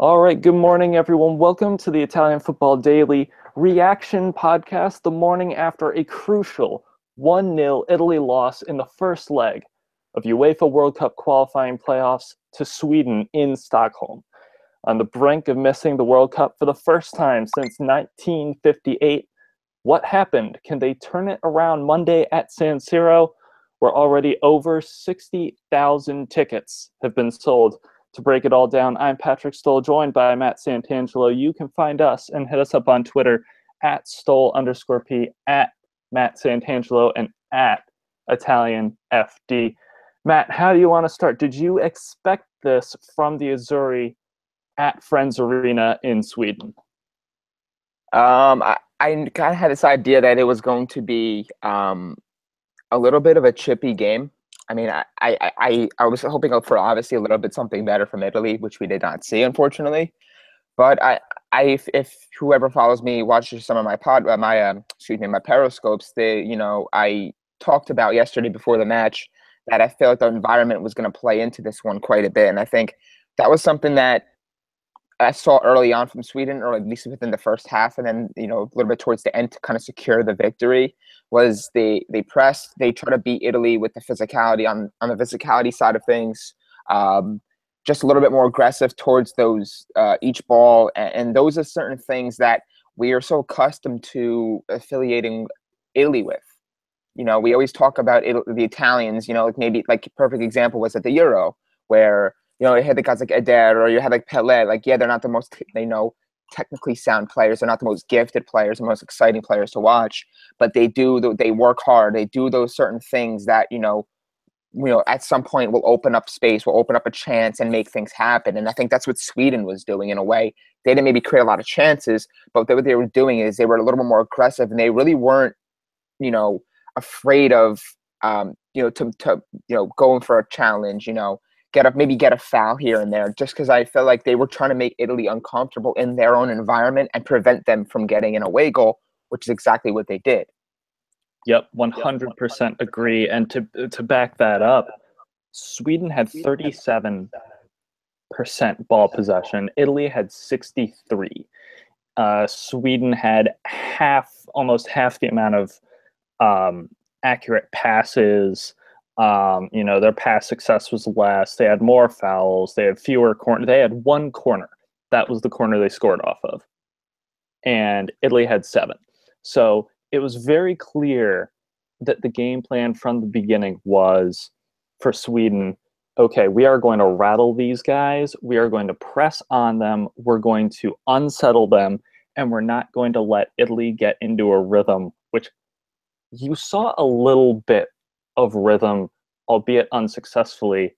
All right, good morning, everyone. Welcome to the Italian Football Daily reaction podcast the morning after a crucial 1-0 Italy loss in the first leg of UEFA World Cup qualifying playoffs to Sweden in Stockholm. On the brink of missing the World Cup for the first time since 1958, what happened? Can they turn it around Monday at San Siro, where already over 60,000 tickets have been sold? To break it all down, I'm Patrick Stoll, joined by Matt Santangelo. You can find us and hit us up on Twitter at Stoll_P, at Matt Santangelo, and at ItalianFD. Matt, how do you want to start? Did you expect this from the Azzurri at Friends Arena in Sweden? I kind of had this idea that it was going to be a little bit of a chippy game. I mean, I was hoping for obviously a little bit something better from Italy, which we did not see, unfortunately. But if whoever follows me watches some of my my periscopes, I talked about yesterday before the match that I felt the environment was going to play into this one quite a bit, and I think that was something that I saw early on from Sweden, or at least within the first half, and then a little bit towards the end to kind of secure the victory. Was they pressed, they try to beat Italy with the physicality on the physicality side of things, just a little bit more aggressive towards those each ball, and those are certain things that we are so accustomed to affiliating Italy with. We always talk about the Italians. Like a perfect example was at the Euro, where you had the guys like Eder, or you had like Pelé. Like, yeah, they're not the most, technically sound players. They're not the most gifted players, the most exciting players to watch. But they work hard. They do those certain things that, at some point will open up space, will open up a chance and make things happen. And I think that's what Sweden was doing in a way. They didn't maybe create a lot of chances, but what they were doing is they were a little bit more aggressive, and they really weren't, afraid of, going for a challenge, get a foul here and there, just because I felt like they were trying to make Italy uncomfortable in their own environment and prevent them from getting an away goal, which is exactly what they did. Yep, 100% agree. And to back that up, Sweden had 37% ball possession. Italy had 63. Sweden had almost half the amount of accurate passes. Their pass success was less. They had more fouls. They had fewer corners. They had one corner. That was the corner they scored off of. And Italy had 7. So it was very clear that the game plan from the beginning was for Sweden, okay, we are going to rattle these guys. We are going to press on them. We're going to unsettle them. And we're not going to let Italy get into a rhythm, which you saw a little bit of rhythm, albeit unsuccessfully.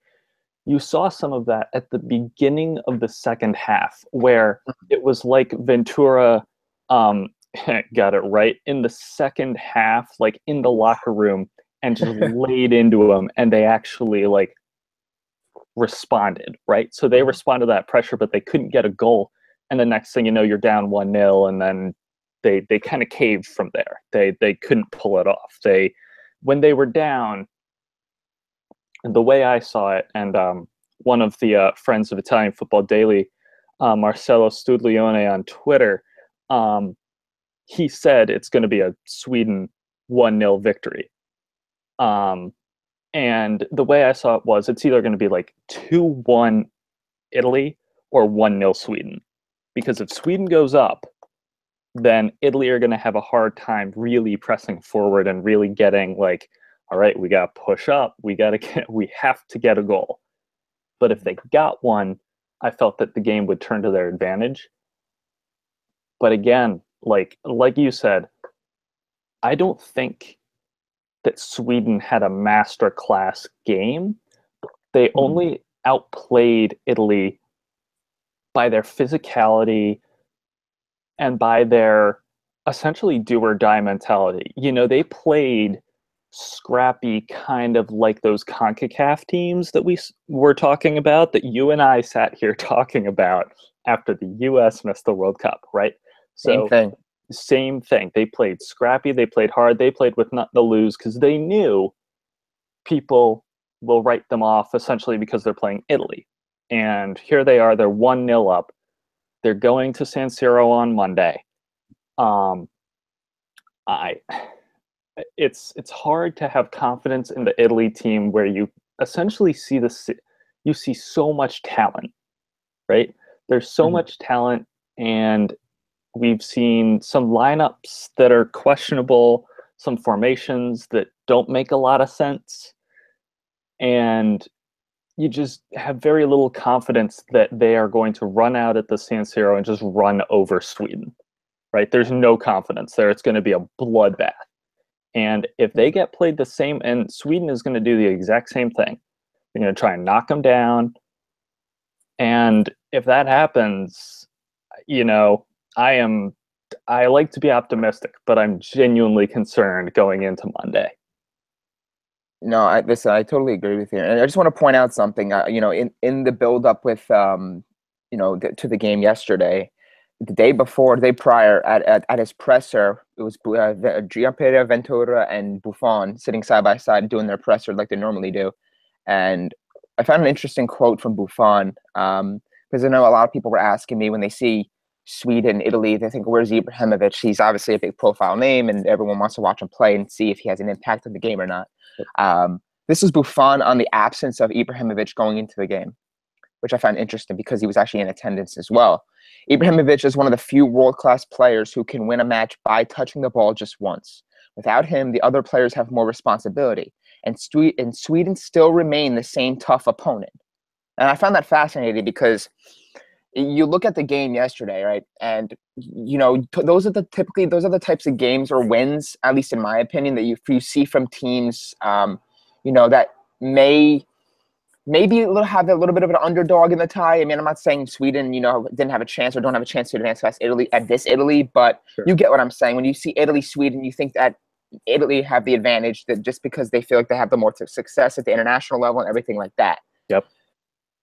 You saw some of that at the beginning of the second half, where it was like Ventura got it right in the second half, like in the locker room, and just laid into them, and they actually responded, right? So they responded to that pressure, but they couldn't get a goal. And the next thing you know, you're down 1-0, and then they kind of caved from there. They couldn't pull it off. When they were down, the way I saw it, and one of the friends of Italian Football Daily, Marcelo Studiglione on Twitter, he said it's going to be a Sweden 1-0 victory. And the way I saw it was it's either going to be like 2-1 Italy or 1-0 Sweden. Because if Sweden goes up, then Italy are going to have a hard time really pressing forward and really getting all right, we got to push up. We have to get a goal. But if they got one, I felt that the game would turn to their advantage. But again, like you said, I don't think that Sweden had a masterclass game. They only outplayed Italy by their physicality and by their essentially do or die mentality. They played scrappy, kind of like those CONCACAF teams that we were talking about, that you and I sat here talking about after the U.S. missed the World Cup, right? Same thing. Same thing. They played scrappy. They played hard. They played with nothing to lose because they knew people will write them off essentially because they're playing Italy. And here they are. They're 1-0 up. They're going to San Siro on Monday. It's hard to have confidence in the Italy team where you essentially see so much talent, right? There's so much talent, and we've seen some lineups that are questionable, some formations that don't make a lot of sense, and you just have very little confidence that they are going to run out at the San Siro and just run over Sweden, right? There's no confidence there. It's going to be a bloodbath. And if they get played the same, and Sweden is going to do the exact same thing, they're going to try and knock them down. And if that happens, I like to be optimistic, but I'm genuinely concerned going into Monday. No, I totally agree with you. And I just want to point out something, in the build up with, to the game yesterday, the day prior at his presser, it was Gianpiero Ventura and Buffon sitting side by side doing their presser like they normally do. And I found an interesting quote from Buffon, because I know a lot of people were asking me when they see Sweden, Italy, they think, where's Ibrahimovic? He's obviously a big profile name and everyone wants to watch him play and see if he has an impact on the game or not. This was Buffon on the absence of Ibrahimovic going into the game, which I found interesting because he was actually in attendance as well. Ibrahimovic is one of the few world-class players who can win a match by touching the ball just once. Without him, the other players have more responsibility, and Sweden still remain the same tough opponent. And I found that fascinating because you look at the game yesterday, right? And those are the types of games or wins, at least in my opinion, that you see from teams, that maybe have a little bit of an underdog in the tie. I mean, I'm not saying Sweden, didn't have a chance or don't have a chance to advance past Italy, but sure. You get what I'm saying. When you see Italy, Sweden, you think that Italy have the advantage that just because they feel like they have the more success at the international level and everything like that. Yep.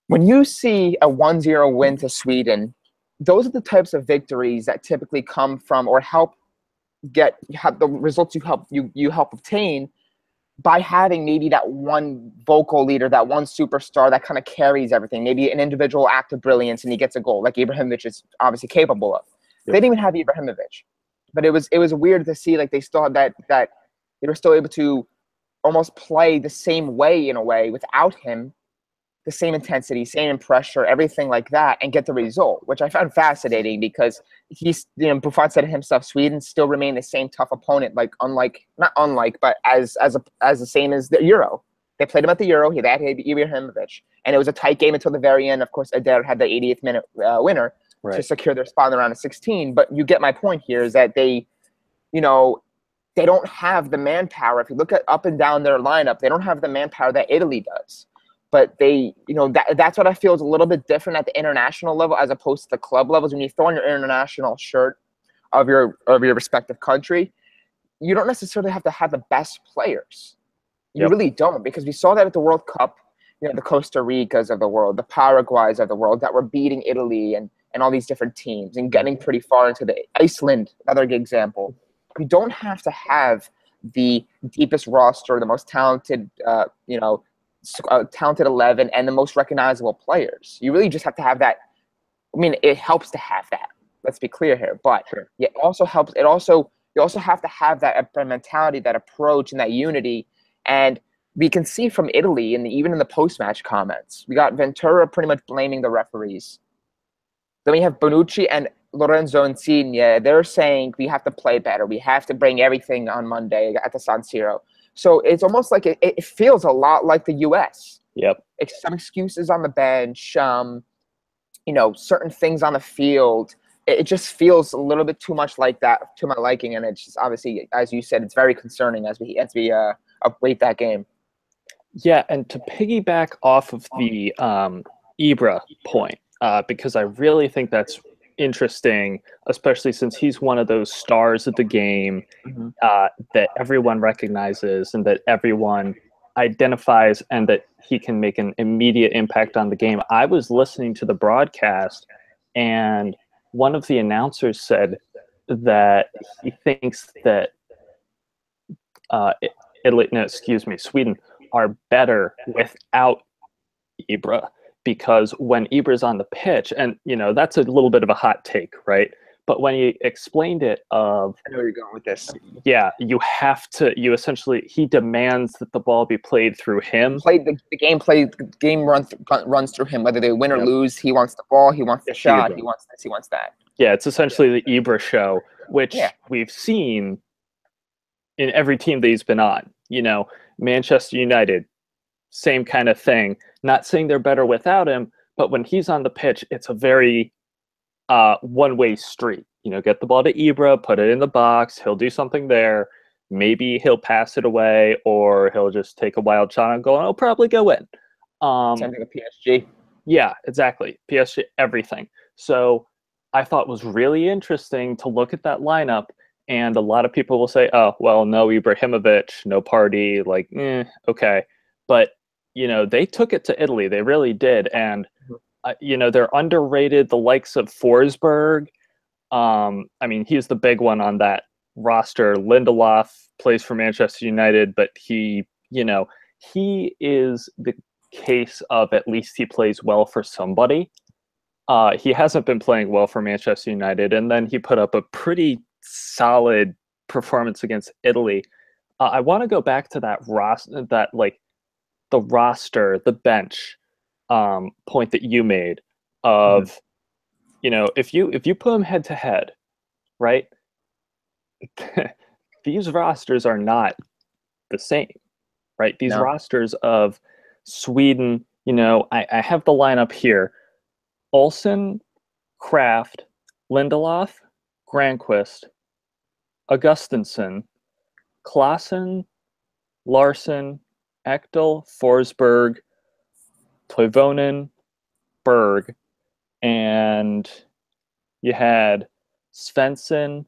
When you see a 1-0 win to Sweden, those are the types of victories that typically come from or have the results you help obtain by having maybe that one vocal leader, that one superstar that kind of carries everything. Maybe an individual act of brilliance and he gets a goal, like Ibrahimovic is obviously capable of. Yep. They didn't even have Ibrahimovic, but it was weird to see like they still had that they were still able to almost play the same way in a way without him. The same intensity, same pressure, everything like that, and get the result, which I found fascinating because Buffon said himself, Sweden still remain the same tough opponent, but as the same as the Euro. They played him at the Euro. He had Ibrahimovic, and it was a tight game until the very end. Of course, Eder had the 80th minute winner to secure their spot in the round of 16. But you get my point here is that they don't have the manpower. If you look at up and down their lineup, they don't have the manpower that Italy does. But they, that's what I feel is a little bit different at the international level as opposed to the club levels. When you throw on your international shirt of your respective country, you don't necessarily have to have the best players. You really don't, because we saw that at the World Cup, the Costa Ricas of the world, the Paraguays of the world that were beating Italy and all these different teams and getting pretty far into the Iceland, another good example. You don't have to have the deepest roster, the most talented, talented 11 and the most recognizable players. You really just have to have that. I mean, it helps to have that. Let's be clear here, but it also helps. You also have to have that mentality, that approach, and that unity. And we can see from Italy, and even in the post-match comments, we got Ventura pretty much blaming the referees. Then we have Bonucci and Lorenzo Insigne. They're saying we have to play better. We have to bring everything on Monday at the San Siro. So it's almost like it feels a lot like the U.S. Yep. Some excuses on the bench, certain things on the field. It just feels a little bit too much like that to my liking, and it's just obviously, as you said, it's very concerning as we await that game. Yeah, and to piggyback off of the Ibra point, because I really think that's interesting, especially since he's one of those stars of the game that everyone recognizes and that everyone identifies, and that he can make an immediate impact on the game. I was listening to the broadcast, and one of the announcers said that he thinks that Sweden are better without Ibra. because when Ibra's on the pitch, and that's a little bit of a hot take, right? But when he explained it, I know where you're going with this. yeah, you essentially, he demands that the ball be played through him. The game runs through him, whether they win or lose. He wants the ball, he wants the shot, he wants this, he wants that. Yeah, it's essentially the Ibra show, which we've seen in every team that he's been on. Manchester United, same kind of thing. Not saying they're better without him, but when he's on the pitch, it's a very one-way street. Get the ball to Ibra, put it in the box, he'll do something there. Maybe he'll pass it away, or he'll just take a wild shot and go, and it'll probably go in. Same thing with PSG. Yeah, exactly. PSG, everything. So I thought was really interesting to look at that lineup, and a lot of people will say, oh, well, no Ibrahimovic, no Partey, like, okay. But, they took it to Italy. They really did. And, they're underrated. The likes of Forsberg, he's the big one on that roster. Lindelof plays for Manchester United, but he is the case of at least he plays well for somebody. He hasn't been playing well for Manchester United, and then he put up a pretty solid performance against Italy. I want to go back to that the bench point that you made of, if you put them head to head, right? These rosters are not the same, right? These rosters of Sweden, I have the lineup here. Olsen, Kraft, Lindelof, Granqvist, Augustinsson, Klaassen, Larson, Ekdal, Forsberg, Toivonen, Berg, and you had Svensson,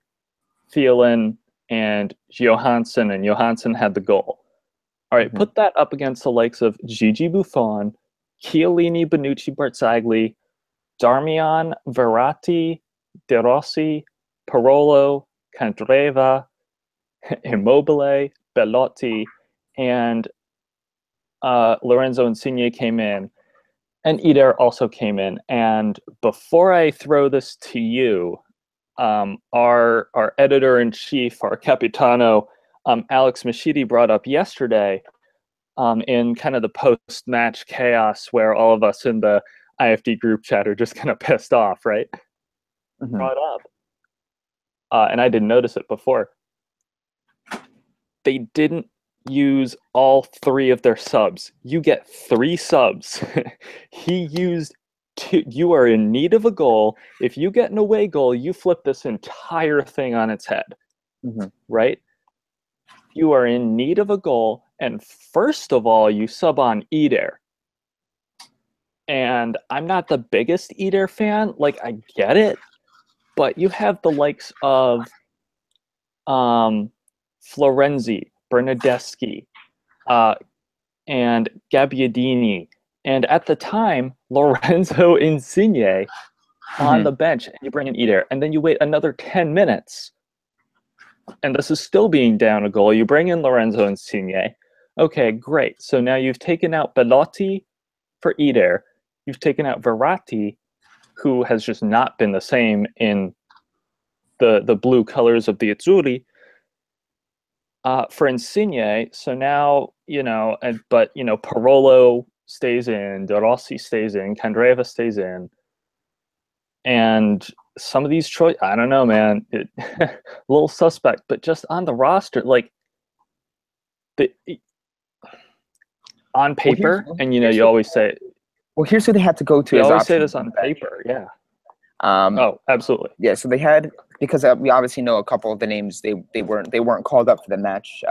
Thielen, and Johansson, and Johansson had the goal. All right, put that up against the likes of Gigi Buffon, Chiellini, Bonucci, Barzagli, Darmian, Verratti, De Rossi, Parolo, Candreva, Immobile, Bellotti, and Lorenzo Insigne came in, and Eder also came in. And before I throw this to you, our editor-in-chief, our Capitano, Alex Machidi, brought up yesterday in kind of the post-match chaos where all of us in the IFD group chat are just kind of pissed off, right? Brought up. And I didn't notice it before. They didn't use all three of their subs. You get 3 subs. He used 2. You are in need of a goal. If you get an away goal, you flip this entire thing on its head, right? You are in need of a goal, and first of all, you sub on Eder. And I'm not the biggest Eder fan. Like, I get it, but you have the likes of Florenzi, Bernardeschi, and Gabbiadini, and at the time, Lorenzo Insigne on the bench, and you bring in Eder, and then you wait another 10 minutes, and this is still being down a goal. You bring in Lorenzo Insigne. Okay, great. So now you've taken out Bellotti for Eder. You've taken out Verratti, who has just not been the same in the blue colors of the Azzurri. For Insigne, so now, Parolo stays in, De Rossi stays in, Candreva stays in, and some of these choices, I don't know, man, a little suspect, but just on the roster, like, on paper, and you always say, well, here's who they had to go to. You always say this on paper, yeah. Oh, absolutely. Yeah, so they had, because we obviously know a couple of the names, they weren't called up for the match.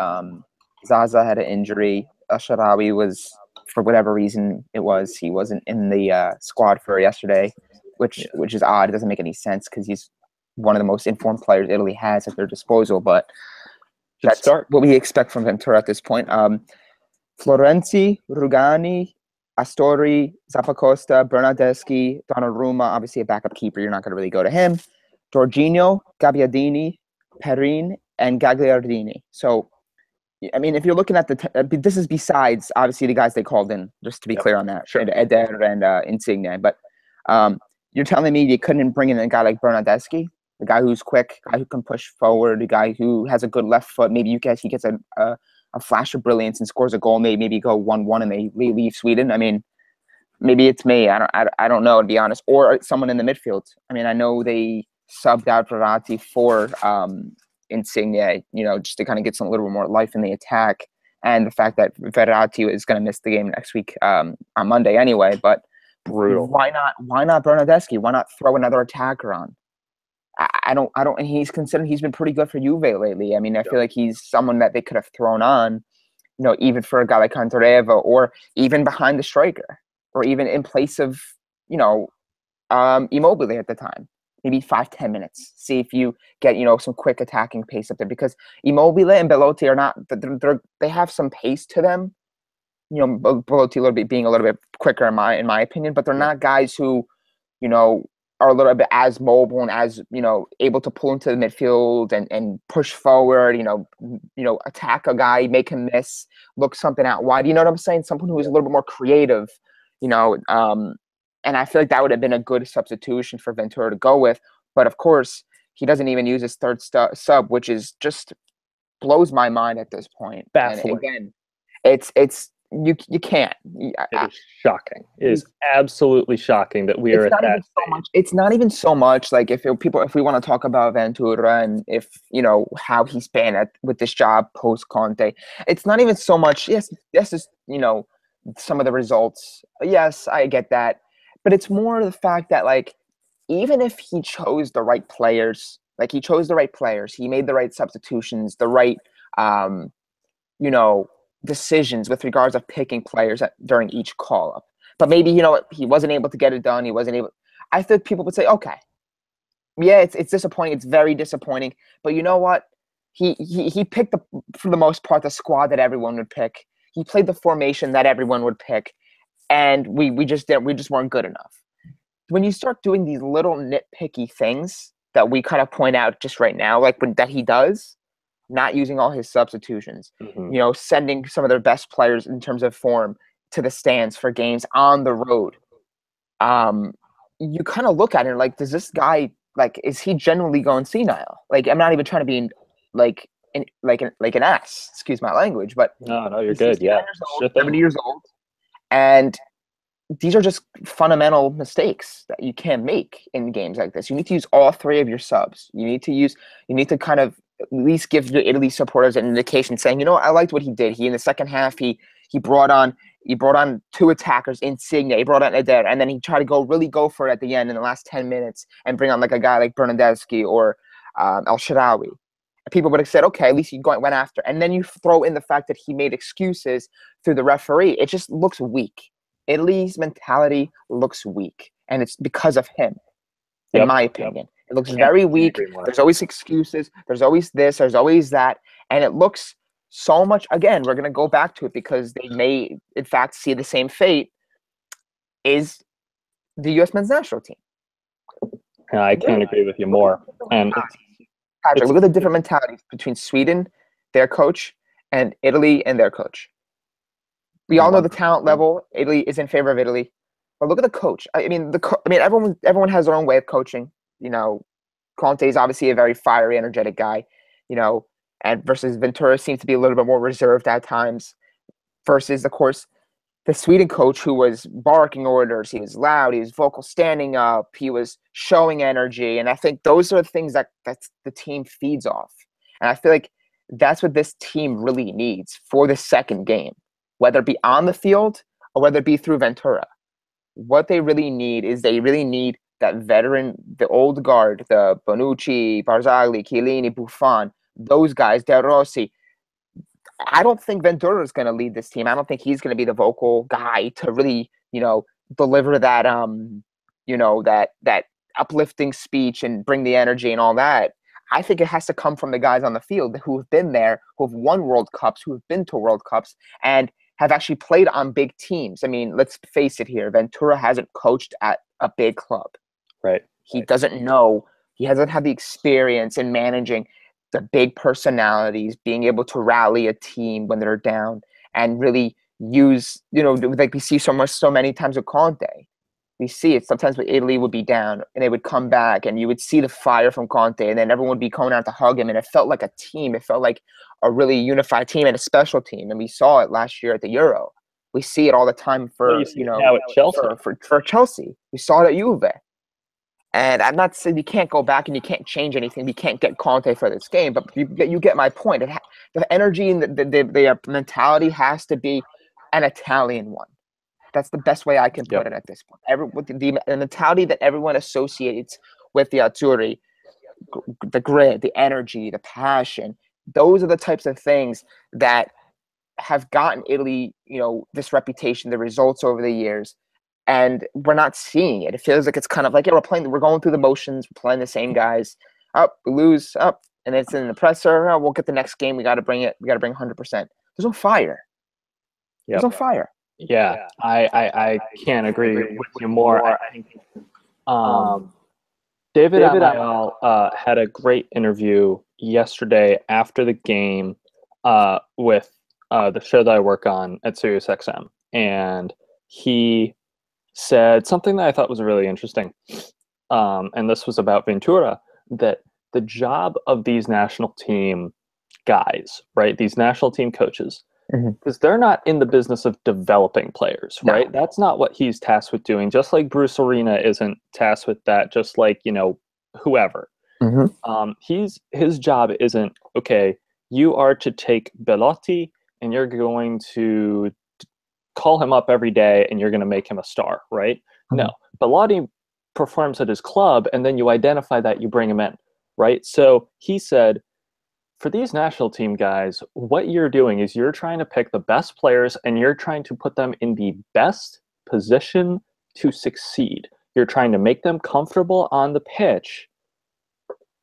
Zaza had an injury. Asharawi was, for whatever reason he wasn't in the squad for yesterday, which is odd. It doesn't make any sense because he's one of the most informed players Italy has at their disposal. But that's what we expect from Ventura at this point. Florenzi, Rugani, Astori, Zappacosta, Bernardeschi, Donnarumma, obviously a backup keeper. You're not going to really go to him. Jorginho, Gabbiadini, Perin, and Gagliardini. So I mean, if you're looking at this is besides obviously the guys they called in, just to be Yep, clear on that, sure. and Eder and Insigne. But you're telling me you couldn't bring in a guy like Bernardeschi, the guy who's quick, guy who can push forward, the guy who has a good left foot. Maybe he gets a flash of brilliance and scores a goal. Maybe go 1-1 and they leave Sweden. I mean, maybe it's me. I don't know, to be honest, or someone in the midfield. I mean, I know they subbed out Verratti for Insigne, just to kind of get some little bit more life in the attack, and the fact that Verratti is going to miss the game next week on Monday anyway. But Brutal. why not? Why not Bernardeschi? Why not throw another attacker on? I don't. And he's been pretty good for Juve lately. I mean, I feel like he's someone that they could have thrown on, even for a guy like Candreva, or even behind the striker, or even in place of, Immobile at the time. Maybe 5-10 minutes. See if you get, some quick attacking pace up there, because Immobile and Belotti are not, they have some pace to them. Belotti being a little bit quicker in my opinion, but they're not guys who, are a little bit as mobile and as, able to pull into the midfield and push forward, attack a guy, make him miss, look something out wide. You know what I'm saying? Someone who is a little bit more creative, and I feel like that would have been a good substitution for Ventura to go with. But of course, he doesn't even use his third sub, which is just blows my mind at this point. Baffling. And again, you can't. It is shocking. It is absolutely shocking that we are at that stage. It's not even so much like if we want to talk about Ventura and if how he's been with this job post Conte, it's not even so much. Yes, is some of the results. Yes, I get that. But it's more the fact that, like, even if he chose the right players, he made the right substitutions, the right, decisions with regards of picking players during each call-up. But maybe, he wasn't able to get it done. I think people would say, okay, yeah, it's disappointing. It's very disappointing. But you know what? He picked, for the most part, the squad that everyone would pick. He played the formation that everyone would pick. And we just weren't good enough. When you start doing these little nitpicky things that we kind of point out just right now, like that he does, not using all his substitutions, sending some of their best players in terms of form to the stands for games on the road, you kind of look at it like, does this guy, like, is he genuinely going senile? Like, I'm not even trying to be an ass, excuse my language, but no, you're good. Yeah, 70 years old. And these are just fundamental mistakes that you can't make in games like this. You need to use all three of your subs. You need to kind of at least give your Italy supporters an indication saying, I liked what he did. In the second half, he brought on two attackers, Insigne, he brought on Eder, and then he tried to really go for it at the end in the last 10 minutes and bring on like a guy like Bernardeschi or El Shaarawy. People would have said, okay, at least he went after. And then you throw in the fact that he made excuses through the referee. It just looks weak. Italy's mentality looks weak. And it's because of him, in my opinion. It looks very weak. There's always excuses. There's always this. There's always that. And it looks so much, again, we're going to go back to it because they may, in fact, see the same fate, is the U.S. men's national team. I can't agree with you more. And Patrick, look at the different mentalities between Sweden, their coach, and Italy and their coach. We all know the talent level. Italy is in favor of Italy, but look at the coach. I mean, everyone has their own way of coaching. Conte is obviously a very fiery, energetic guy. And versus Ventura seems to be a little bit more reserved at times. Versus, of course, the Sweden coach who was barking orders. He was loud. He was vocal, standing up. He was showing energy. And I think those are the things that the team feeds off. And I feel like that's what this team really needs for the second game, whether it be on the field or whether it be through Ventura. What they really need is that veteran, the old guard, the Bonucci, Barzagli, Chiellini, Buffon, those guys, De Rossi. I don't think Ventura is going to lead this team. I don't think he's going to be the vocal guy to really, deliver that, that uplifting speech and bring the energy and all that. I think it has to come from the guys on the field who have been there, who have won World Cups, who have been to World Cups, and have actually played on big teams. I mean, let's face it here. Ventura hasn't coached at a big club. Right. He doesn't know. He hasn't had the experience in managing the big personalities, being able to rally a team when they're down, and really use, like we see so many times with Conte. We see it sometimes when Italy would be down and they would come back, and you would see the fire from Conte, and then everyone would be coming out to hug him, and it felt like a team. It felt like a really unified team and a special team, and we saw it last year at the Euro. We see it all the time Well, you see it now at Chelsea. For Chelsea. We saw it at Juve. And I'm not saying you can't go back and you can't change anything. We can't get Conte for this game, but you get my point. The energy and the mentality has to be an Italian one. That's the best way I can put it at this point. With the mentality that everyone associates with the Azzurri, the grit, the energy, the passion, those are the types of things that have gotten Italy, this reputation, the results over the years. And we're not seeing it. It feels like it's kind of like, we're going through the motions, we're playing the same guys. We lose, and it's in the presser. We'll get the next game. We got to bring it. We got to bring 100%. There's no fire. There's no fire. Yeah, I can't agree with you more. I think David Amayal had a great interview yesterday after the game with the show that I work on at SiriusXM, and he said something that I thought was really interesting, and this was about Ventura, that the job of these national team guys, right, these national team coaches, because they're not in the business of developing players, right? No. That's not what he's tasked with doing, just like Bruce Arena isn't tasked with that, just like, whoever. His job isn't, okay, you are to take Belotti and you're going to call him up every day and you're going to make him a star, right? No. Belotti performs at his club, and then you identify that, you bring him in, right? So he said, for these national team guys, what you're doing is you're trying to pick the best players and you're trying to put them in the best position to succeed. You're trying to make them comfortable on the pitch,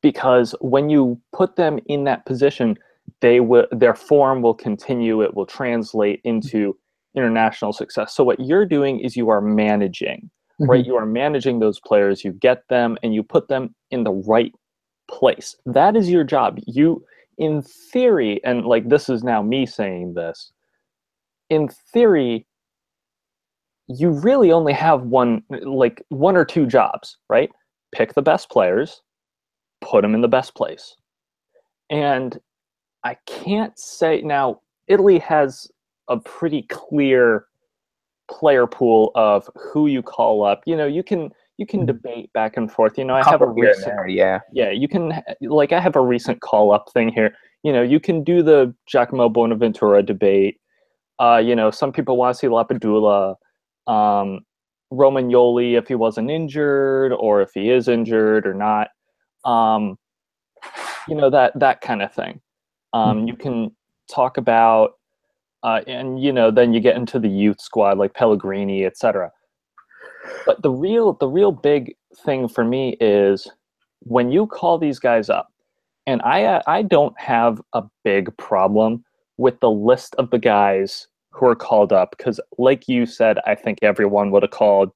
because when you put them in that position, their form will continue. It will translate into international success. So what you're doing is you are managing, right? You are managing those players. You get them and you put them in the right place. That is your job. You, in theory, and like this is now me saying this, in theory, you really only have one or two jobs, right? Pick the best players, put them in the best place. And I can't say now, Italy has a pretty clear player pool of who you call up. You can debate back and forth. I have a recent you can, like, I have a recent call up thing here. You can do the Giacomo Bonaventura debate. Some people want to see Lapadula, Romagnoli if he wasn't injured, or if he is injured or not. That kind of thing. You can talk about and then you get into the youth squad like Pellegrini, etc. But the real big thing for me is when you call these guys up, and I don't have a big problem with the list of the guys who are called up, because like you said, I think everyone would have called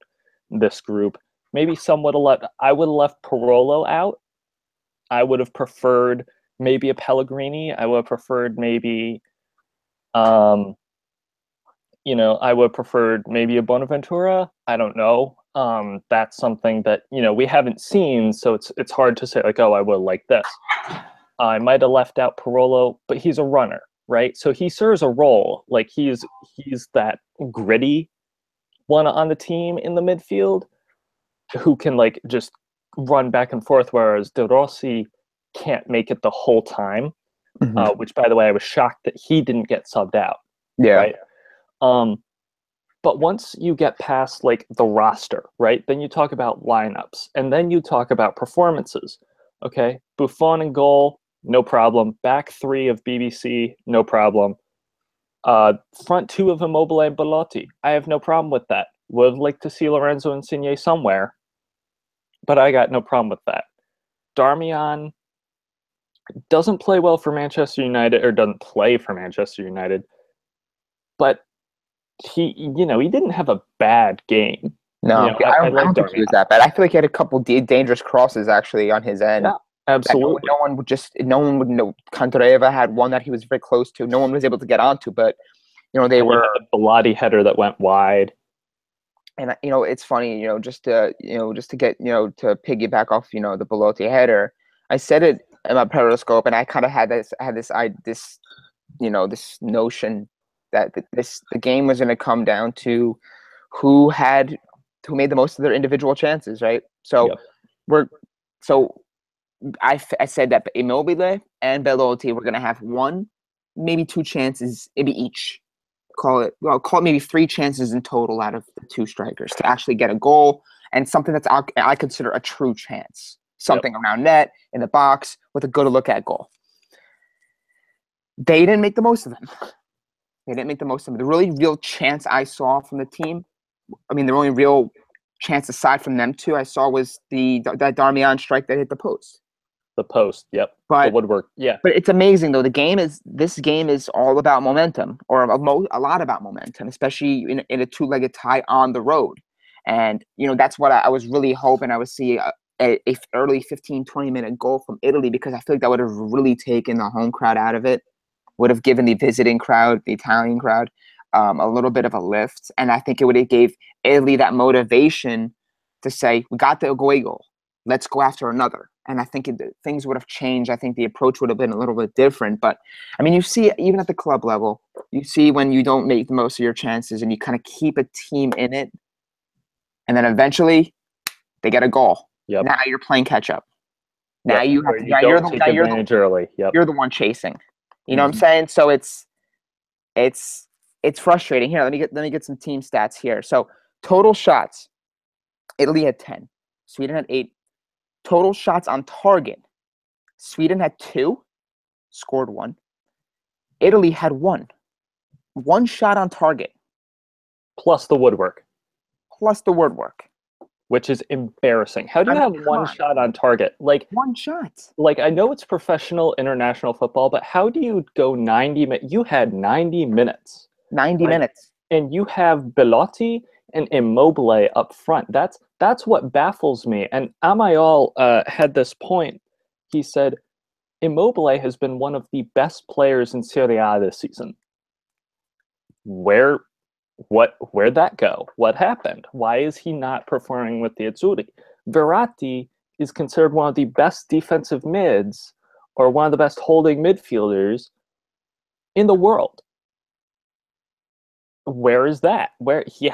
this group. Maybe some would have I would have left Parolo out. I would have preferred maybe a Pellegrini. I would have preferred maybe I would have preferred maybe a Bonaventura. I don't know. That's something that, we haven't seen, so it's hard to say, like, oh, I would like this. I might have left out Parolo, but he's a runner, right? So he serves a role. Like, he's that gritty one on the team in the midfield who can, like, just run back and forth, whereas De Rossi can't make it the whole time, which, by the way, I was shocked that he didn't get subbed out. Yeah. Right? But once you get past, like, the roster, right, then you talk about lineups, and then you talk about performances. Okay, Buffon in goal, no problem. Back three of BBC, no problem. Front two of Immobile and Belotti, I have no problem with that. Would like to see Lorenzo Insigne somewhere, but I got no problem with that. Darmian doesn't play well for Manchester United, or doesn't play for Manchester United, but he didn't have a bad game. No, I don't think he was that bad. I feel like he had a couple dangerous crosses actually on his end. that Absolutely. no one would know. Candreva had one that he was very close to. No one was able to get onto, but they And you were. had the Bilotti header that went wide. And it's funny, just to get to piggyback off the Belotti header. I said it in my periscope, and I kind of had this this notion that the game was going to come down to who made the most of their individual chances, right? So Yep. we're so I said that Immobile and Belotti were going to have one, maybe two chances, maybe each. Call it maybe three chances in total out of the two strikers to actually get a goal, and something that's I consider a true chance. Something around net, in the box, with a good look at goal. They didn't make the most of them. The really real chance I saw from the team, I mean, the only real chance aside from them two I saw was that Darmian strike that hit the post. The post, yep. But the woodwork, yeah. But it's amazing though. This game is all about momentum, or a lot about momentum, especially in a two-legged tie on the road. And that's what I was really hoping I would see a early 15, 20-minute goal from Italy, because I feel like that would have really taken the home crowd out of it, would have given the visiting crowd, the Italian crowd, a little bit of a lift. And I think it would have gave Italy that motivation to say, we got the away goal. Let's go after another. And I think things would have changed. I think the approach would have been a little bit different. But, I mean, you see, even at the club level, you see when you don't make the most of your chances and you kind of keep a team in it, and then eventually they get a goal. Yep. Now you're playing catch up. Now yep. you have to. You don't take advantage early. Yep. You're the one chasing. You know what I'm saying? So it's frustrating. Here, let me get some team stats here. So total shots, Italy had 10, Sweden had 8. Total shots on target, Sweden had 2, scored 1. Italy had 1. 1 shot on target. Plus the woodwork. Which is embarrassing. How do you have one shot on target? Like 1 shot. Like, I know it's professional international football, but how do you go 90 minutes? You had 90 minutes. 90 minutes. And you have Belotti and Immobile up front. That's what baffles me. And Amayal had this point. He said, Immobile has been one of the best players in Serie A this season. Where'd that go? What happened? Why is he not performing with the Azzurri? Verratti is considered one of the best defensive mids, or one of the best holding midfielders in the world. Where is that? Where he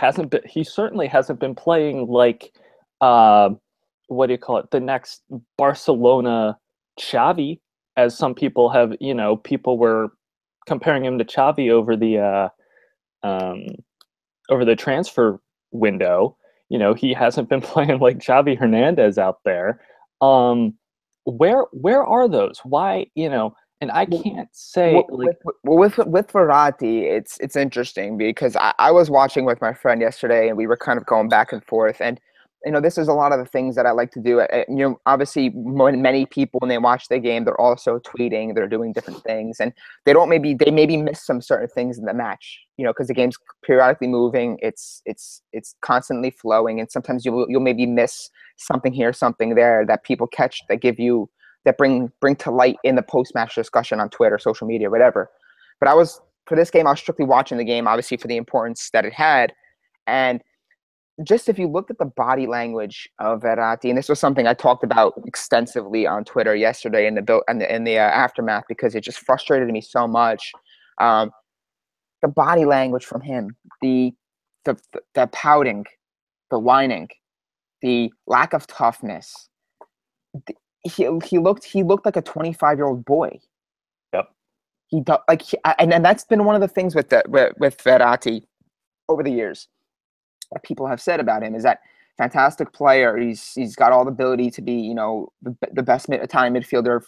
certainly hasn't been playing like what do you call it? The next Barcelona Xavi, as some people have, people were comparing him to Xavi over the transfer window. He hasn't been playing like Xavi Hernandez out there. Where are those? Why, and I can't say with Verratti, it's interesting because I was watching with my friend yesterday and we were kind of going back and forth, and this is a lot of the things that I like to do. Obviously many people, when they watch the game, they're also tweeting, they're doing different things, and they maybe miss some certain things in the match, because the game's periodically moving, it's constantly flowing, and sometimes you'll maybe miss something here, something there that people catch, that bring to light in the post-match discussion on Twitter, social media, whatever. But for this game, I was strictly watching the game, obviously for the importance that it had. And just if you looked at the body language of Verratti, and this was something I talked about extensively on Twitter yesterday in the aftermath, because it just frustrated me so much. The body language from him, the pouting, the whining, the lack of toughness. He looked like a 25-year-old boy. Yep. And that's been one of the things with Verratti over the years that people have said about him, is that fantastic player. He's got all the ability to be, the best Italian midfielder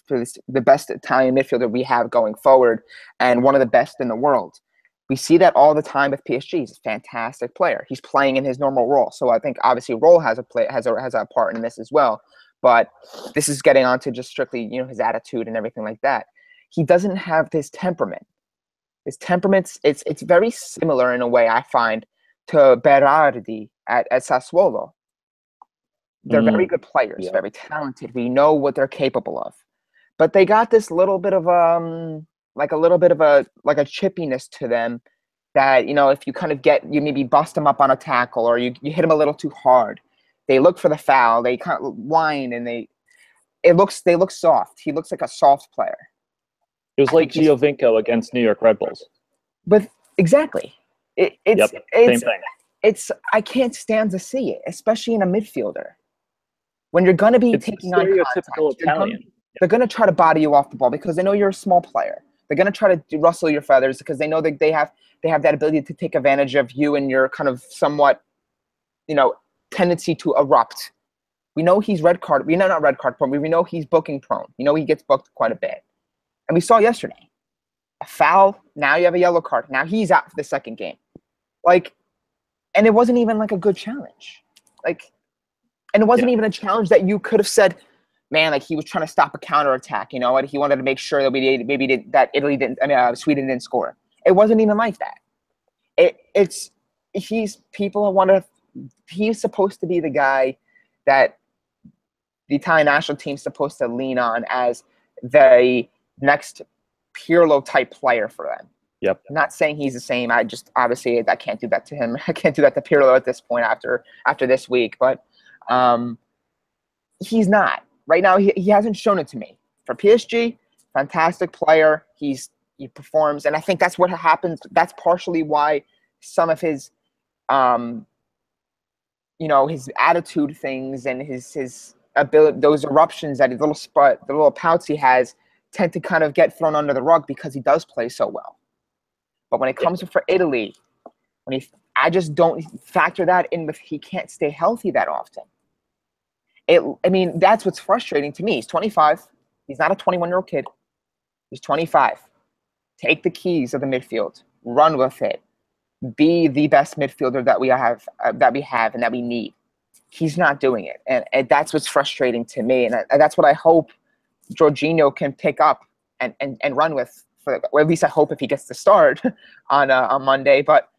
the best Italian midfielder we have going forward, and one of the best in the world. We see that all the time with PSG. He's a fantastic player. He's playing in his normal role. So I think obviously role has a part in this as well. But this is getting on to just strictly, his attitude and everything like that. He doesn't have this temperament. His temperament's it's very similar in a way, I find, to Berardi at Sassuolo. They're very good players, Yeah. very talented. We know what they're capable of, but they got this little bit of like a little bit of a chippiness to them that, you know, if you kind of you maybe bust them up on a tackle or you hit them a little too hard, they look for the foul. They kind of whine and they look soft. He looks like a soft player. It was like Giovinco against New York Red Bulls. But exactly, Same thing. I can't stand to see it, especially in a midfielder. When you're going to be taking on stereotypical contact, Italian. they're going to try to body you off the ball because they know you're a small player. They're going to try to rustle your feathers because they know that they have that ability to take advantage of you and your kind of somewhat, you know, tendency to erupt. We know he's red card. We know not red card prone. We know he's booking prone. We know he gets booked quite a bit. And we saw yesterday a foul. Now you have a yellow card. Now he's out for the second game. Like, and it wasn't even like a good challenge. Like, and it wasn't even a challenge that you could have said, man, like he was trying to stop a counterattack. You know what? He wanted to make sure that Sweden didn't score. It wasn't even like that. He's supposed to be the guy that the Italian national team's supposed to lean on as the next Pirlo type player for them. Yep. I'm not saying he's the same. I can't do that to him. I can't do that to Pirlo at this point after this week. But he's not. Right now, he hasn't shown it to me. For PSG, fantastic player. He performs, and I think that's what happens. That's partially why some of his, his attitude things and his ability, those eruptions that the little pouts he has, tend to kind of get thrown under the rug because he does play so well. But when it comes to for Italy, I just don't factor that in with he can't stay healthy that often. That's what's frustrating to me. He's 25. He's not a 21-year-old kid. He's 25. Take the keys of the midfield. Run with it. Be the best midfielder that we have and that we need. He's not doing it. And that's what's frustrating to me. And that's what I hope Jorginho can pick up and run with. Or at least I hope if he gets to start on Monday. But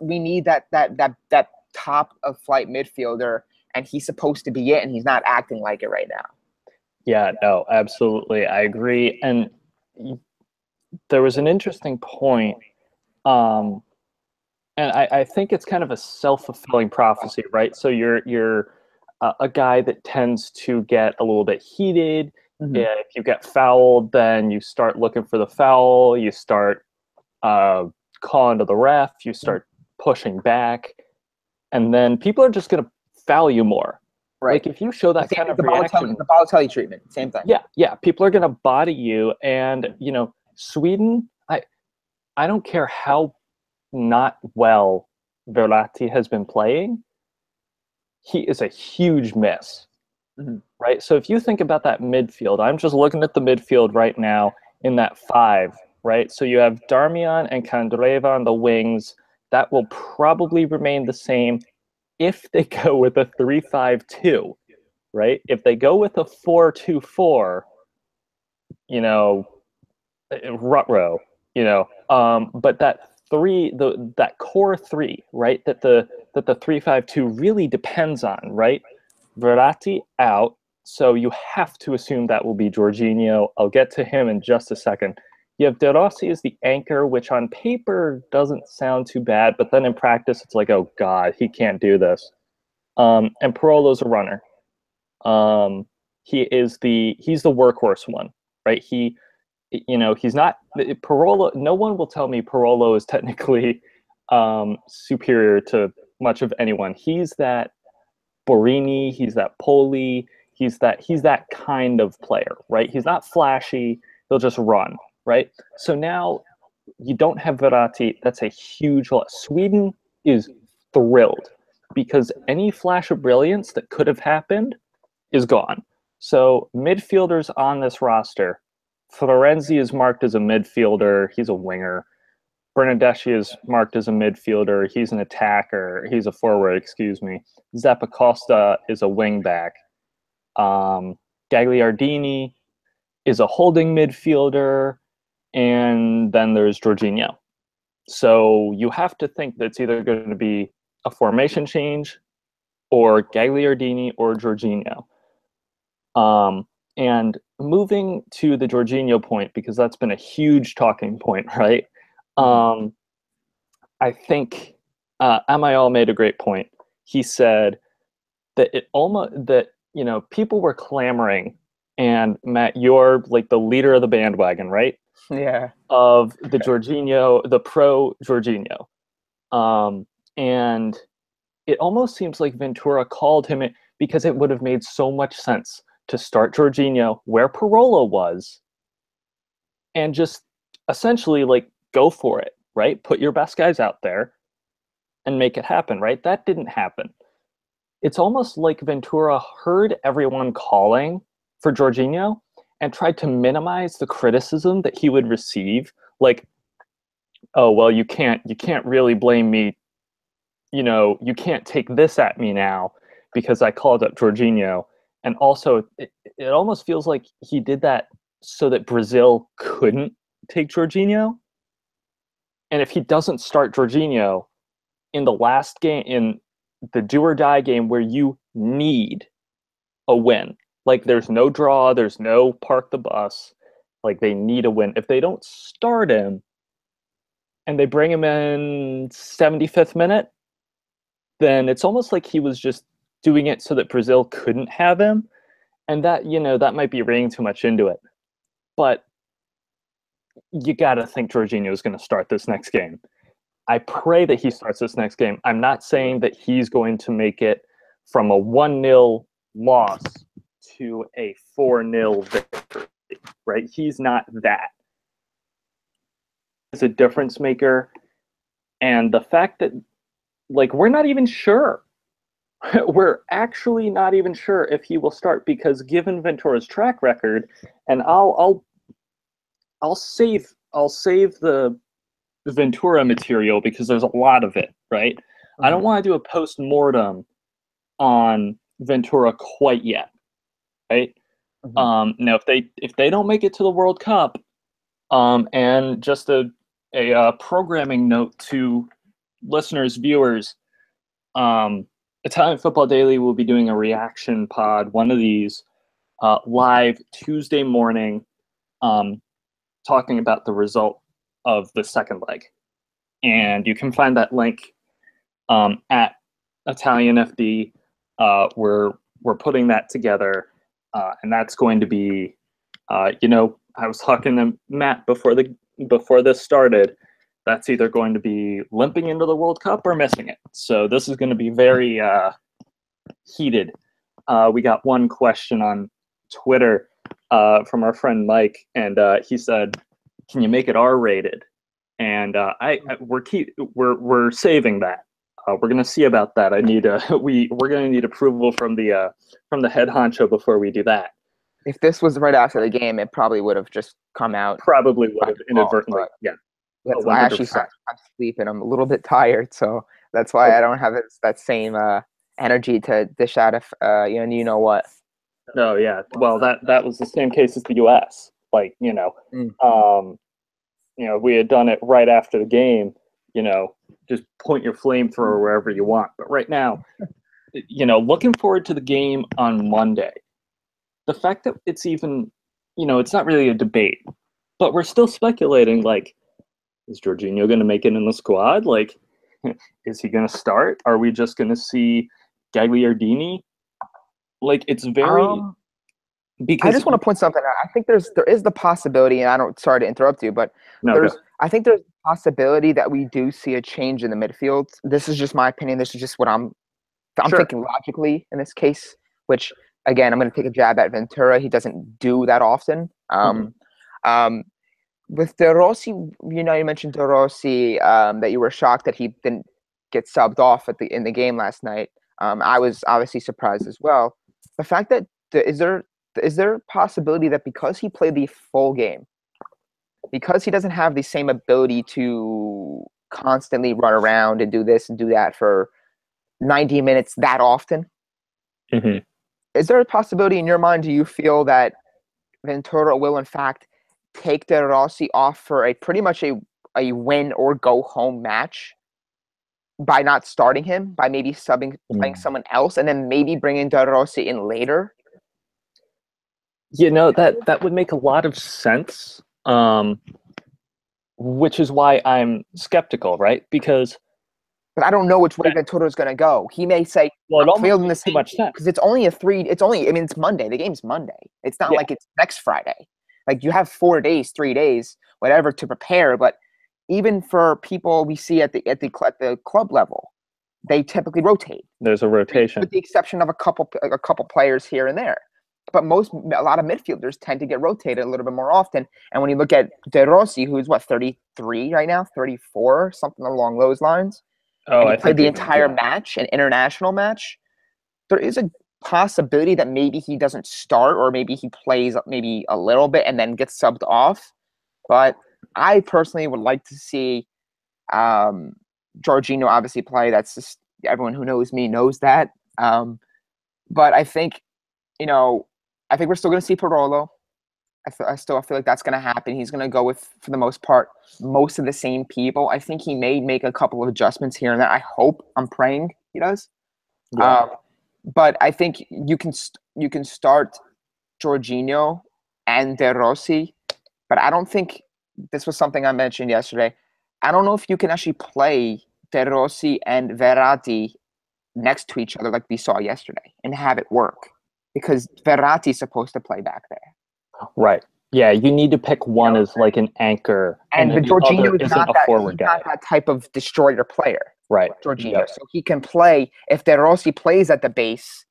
we need that top of flight midfielder. And he's supposed to be it, and he's not acting like it right now. Yeah, no, absolutely. I agree. And there was an interesting point, and I think it's kind of a self-fulfilling prophecy, right? So you're a guy that tends to get a little bit heated. Mm-hmm. If you get fouled, then you start looking for the foul. You start calling to the ref. You start pushing back. And then people are just going to foul you more. Right. Like if you show that kind of reaction, the Balotelli treatment, same thing. Yeah. People are going to body you, and Sweden. I don't care how not well Verratti has been playing. He is a huge miss, right? So if you think about that midfield, I'm just looking at the midfield right now in that 5, right? So you have Darmian and Candreva on the wings. That will probably remain the same. If they go with a 3-5-2, right? If they go with a 4-2-4, rut-row, but that core 3, right? That the 3-5-2 really depends on, right? Verratti out, so you have to assume that will be Jorginho. I'll get to him in just a second. You have De Rossi as the anchor, which on paper doesn't sound too bad, but then in practice, it's like, oh God, he can't do this. And Parolo's a runner. He's the workhorse one, right? He's not Parolo. No one will tell me Parolo is technically superior to much of anyone. He's that Borini. He's that Poli. He's that kind of player, right? He's not flashy. He'll just run. Right? So now you don't have Verratti. That's a huge loss. Sweden is thrilled because any flash of brilliance that could have happened is gone. So midfielders on this roster, Florenzi is marked as a midfielder. He's a winger. Bernardeschi is marked as a midfielder. He's an attacker. He's a forward, excuse me. Zappacosta is a wingback. Gagliardini is a holding midfielder. And then there's Jorginho. So you have to think that it's either going to be a formation change or Gagliardini or Jorginho. And moving to the Jorginho point, because that's been a huge talking point, right? I think Amiel made a great point. He said that people were clamoring, and Matt, you're like the leader of the bandwagon, right? Yeah. Of the Jorginho, the pro Jorginho. And it almost seems like Ventura called him because it would have made so much sense to start Jorginho where Parola was and just essentially like go for it, right? Put your best guys out there and make it happen, right? That didn't happen. It's almost like Ventura heard everyone calling for Jorginho and tried to minimize the criticism that he would receive. Like, oh, well, you can't really blame me. You can't take this at me now because I called up Jorginho. And also, it almost feels like he did that so that Brazil couldn't take Jorginho. And if he doesn't start Jorginho in the last game, in the do or die game where you need a win, like there's no draw, there's no park the bus, like they need a win. If they don't start him and they bring him in 75th minute, then it's almost like he was just doing it so that Brazil couldn't have him. And that might be reading too much into it. But you got to think Jorginho is going to start this next game. I pray that he starts this next game. I'm not saying that he's going to make it from a 1-0 loss to a 4-0 victory, right? He's not that. He's a difference maker. And the fact that, like, we're not even sure. We're actually not even sure if he will start because given Ventura's track record, and I'll save the Ventura material because there's a lot of it, right? I don't want to do a post-mortem on Ventura quite yet, right? Now, if they don't make it to the World Cup, and just a programming note to listeners, viewers, Italian Football Daily will be doing a reaction pod, one of these, live Tuesday morning, talking about the result of the second leg. And you can find that link at Italian FD. We're putting that together, and that's going to be, I was talking to Matt before this started. That's either going to be limping into the World Cup or missing it. So this is going to be very heated. We got one question on Twitter from our friend Mike, and he said, "Can you make it R-rated?" And we're saving that. We're going to see about that. We're going to need approval from the head honcho before we do that. If this was right after the game, it probably would have just come out. Probably would have inadvertently, yeah. I actually I'm asleep and I'm a little bit tired, so that's why I don't have that same energy to dish out if you know what. No, yeah. Well, that was the same case as the U.S. Like, we had done it right after the game. Just point your flamethrower wherever you want. But right now, looking forward to the game on Monday. The fact that it's even, it's not really a debate, but we're still speculating. Like, is Jorginho going to make it in the squad? Like, is he going to start? Are we just going to see Gagliardini? Like, it's very. Because I just want to point something out. I think there is the possibility, and sorry to interrupt you, but I think there's a possibility that we do see a change in the midfield. This is just my opinion. This is just what I'm thinking logically in this case, which again, I'm going to take a jab at Ventura. He doesn't do that often. With De Rossi, you mentioned De Rossi, that you were shocked that he didn't get subbed off in the game last night. I was obviously surprised as well. The fact that is there a possibility that because he played the full game, because he doesn't have the same ability to constantly run around and do this and do that for 90 minutes that often, is there a possibility in your mind, do you feel that Ventura will in fact take De Rossi off for pretty much a win or go home match by not starting him, by maybe playing someone else, and then maybe bringing De Rossi in later. That would make a lot of sense. Which is why I'm skeptical, right? Because but I don't know which way Ventura's going to go. He may say, well, it I'm fielding makes too much sense because it's only it's Monday. The game's Monday. It's not like it's next Friday. Like you have 4 days, 3 days, whatever to prepare. But even for people we see at the club level, they typically rotate. There's a rotation, with the exception of a couple players here and there. But a lot of midfielders tend to get rotated a little bit more often. And when you look at De Rossi, who's 33 right now, 34, something along those lines. And he played the entire match, an international match. There is a possibility that maybe he doesn't start, or maybe he plays maybe a little bit and then gets subbed off. But I personally would like to see Jorginho obviously play. That's just everyone who knows me knows that. But I think, I think we're still going to see Parolo. I still feel like that's going to happen. He's going to go with, for the most part, most of the same people. I think he may make a couple of adjustments here and there. I hope, I'm praying he does. Yeah. But I think you can start Jorginho and De Rossi, but I don't think, this was something I mentioned yesterday, I don't know if you can actually play De Rossi and Verratti next to each other like we saw yesterday and have it work, because Verratti's supposed to play back there. Right. Yeah, you need to pick one as like an anchor, and the Jorginho is not a forward guy. Not that type of destroyer player. Right. Jorginho. Yep. So he can play, if De Rossi plays at the base,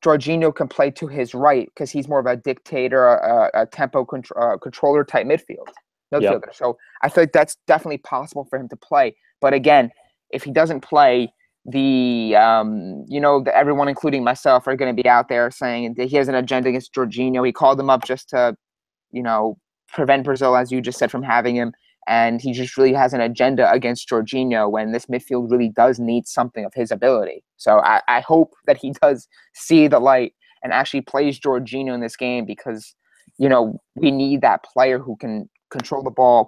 Jorginho can play to his right because he's more of a dictator, a tempo controller type midfielder. Yep. So I feel like that's definitely possible for him to play. But again, if he doesn't play, everyone, including myself, are going to be out there saying that he has an agenda against Jorginho. He called him up just to, prevent Brazil, as you just said, from having him. And he just really has an agenda against Jorginho when this midfield really does need something of his ability. So I hope that he does see the light and actually plays Jorginho in this game, because, we need that player who can control the ball.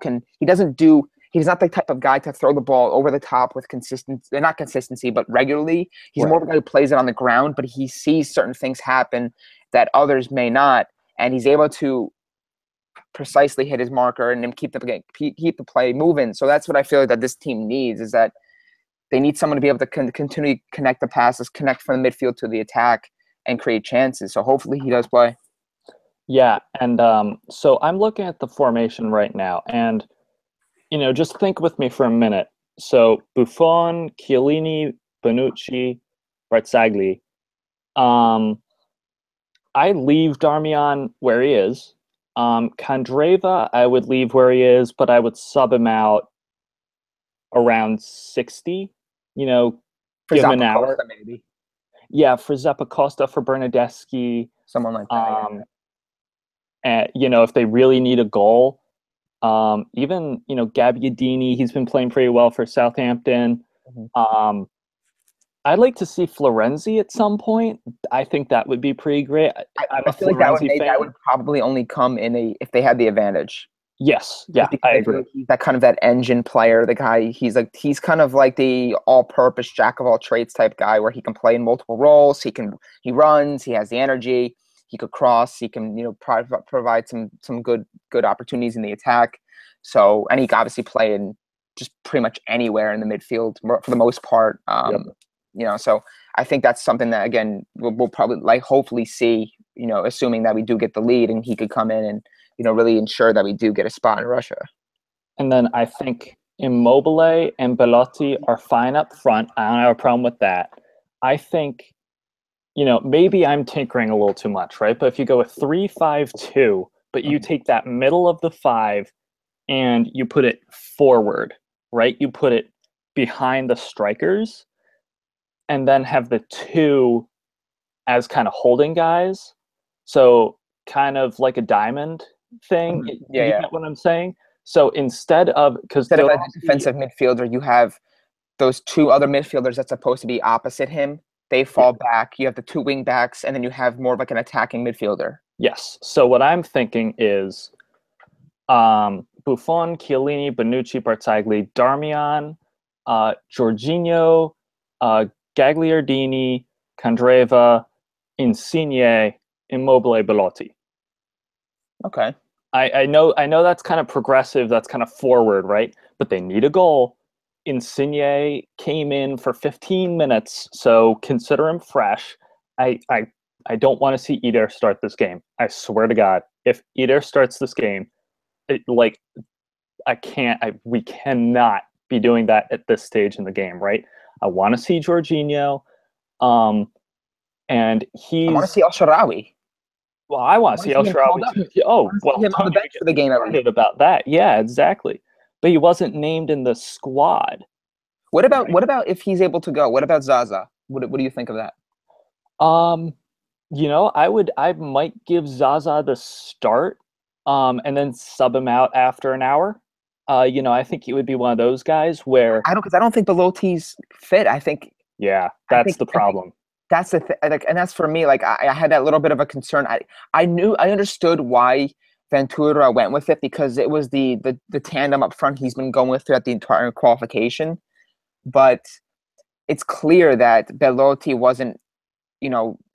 He's not the type of guy to throw the ball over the top with not consistency, but regularly. He's more of a guy who plays it on the ground, but he sees certain things happen that others may not, and he's able to precisely hit his marker and then keep the play moving. So that's what I feel like that this team needs, is that they need someone to be able to continually connect the passes, connect from the midfield to the attack, and create chances. So hopefully he does play. Yeah, and so I'm looking at the formation right now, and just think with me for a minute. So Buffon, Chiellini, Bonucci, Barzagli. I leave Darmian where he is. Candreva, I would leave where he is, but I would sub him out around 60. Give him an hour. Maybe. Yeah, for Zappacosta, for Bernardeschi. Someone like that. And, if they really need a goal. Even Gabbiadini, he's been playing pretty well for Southampton. Mm-hmm. I'd like to see Florenzi at some point. I think that would be pretty great. I feel like that would probably only come if they had the advantage. Yes, yeah, I agree. He's that engine player. The guy, he's kind of like the all-purpose jack of all trades type guy, where he can play in multiple roles. He runs. He has the energy. He could cross. He can provide some good opportunities in the attack. So, and he can obviously play in just pretty much anywhere in the midfield for the most part. So I think that's something that, again, we'll probably hopefully see. Assuming that we do get the lead, and he could come in and really ensure that we do get a spot in Russia. And then I think Immobile and Belotti are fine up front. I don't have a problem with that. I think, maybe I'm tinkering a little too much, right? But if you go with 3-5-2, but you take that middle of the 5 and you put it forward, right? You put it behind the strikers, and then have the 2 as kind of holding guys. So kind of like a diamond thing. Yeah, you get what I'm saying? So instead of a defensive midfielder, you have those 2 other midfielders that's supposed to be opposite him. They fall back. You have the 2 wing backs, and then you have more of like an attacking midfielder. Yes. So what I'm thinking is Buffon, Chiellini, Bonucci, Barzagli, Darmian, Jorginho, Gagliardini, Candreva, Insigne, Immobile, Belotti. Okay. I know that's kind of progressive, that's kind of forward, right? But they need a goal. Insigne came in for 15 minutes, so consider him fresh. I don't want to see Eder start this game. I swear to God, if Eder starts this game, like we cannot be doing that at this stage in the game, right? I want to see Jorginho, and I want to he's see El Shaarawy. well, I I want to want see to El see him called Shaarawy up. too. Oh, I want to well, see him on the don't even bench get for the me game at least. started about that. Yeah, exactly. But he wasn't named in the squad. What about if he's able to go? What about Zaza? What do you think of that? Um, I might give Zaza the start, and then sub him out after an hour. I think he would be one of those guys where, I don't think Belotti's fit. yeah, I that's think the I think problem. that's the thing. Like, and that's for me. Like, I had that little bit of a concern. I understood why Ventura went with it because it was the tandem up front he's been going with throughout the entire qualification. But it's clear that Belotti wasn't,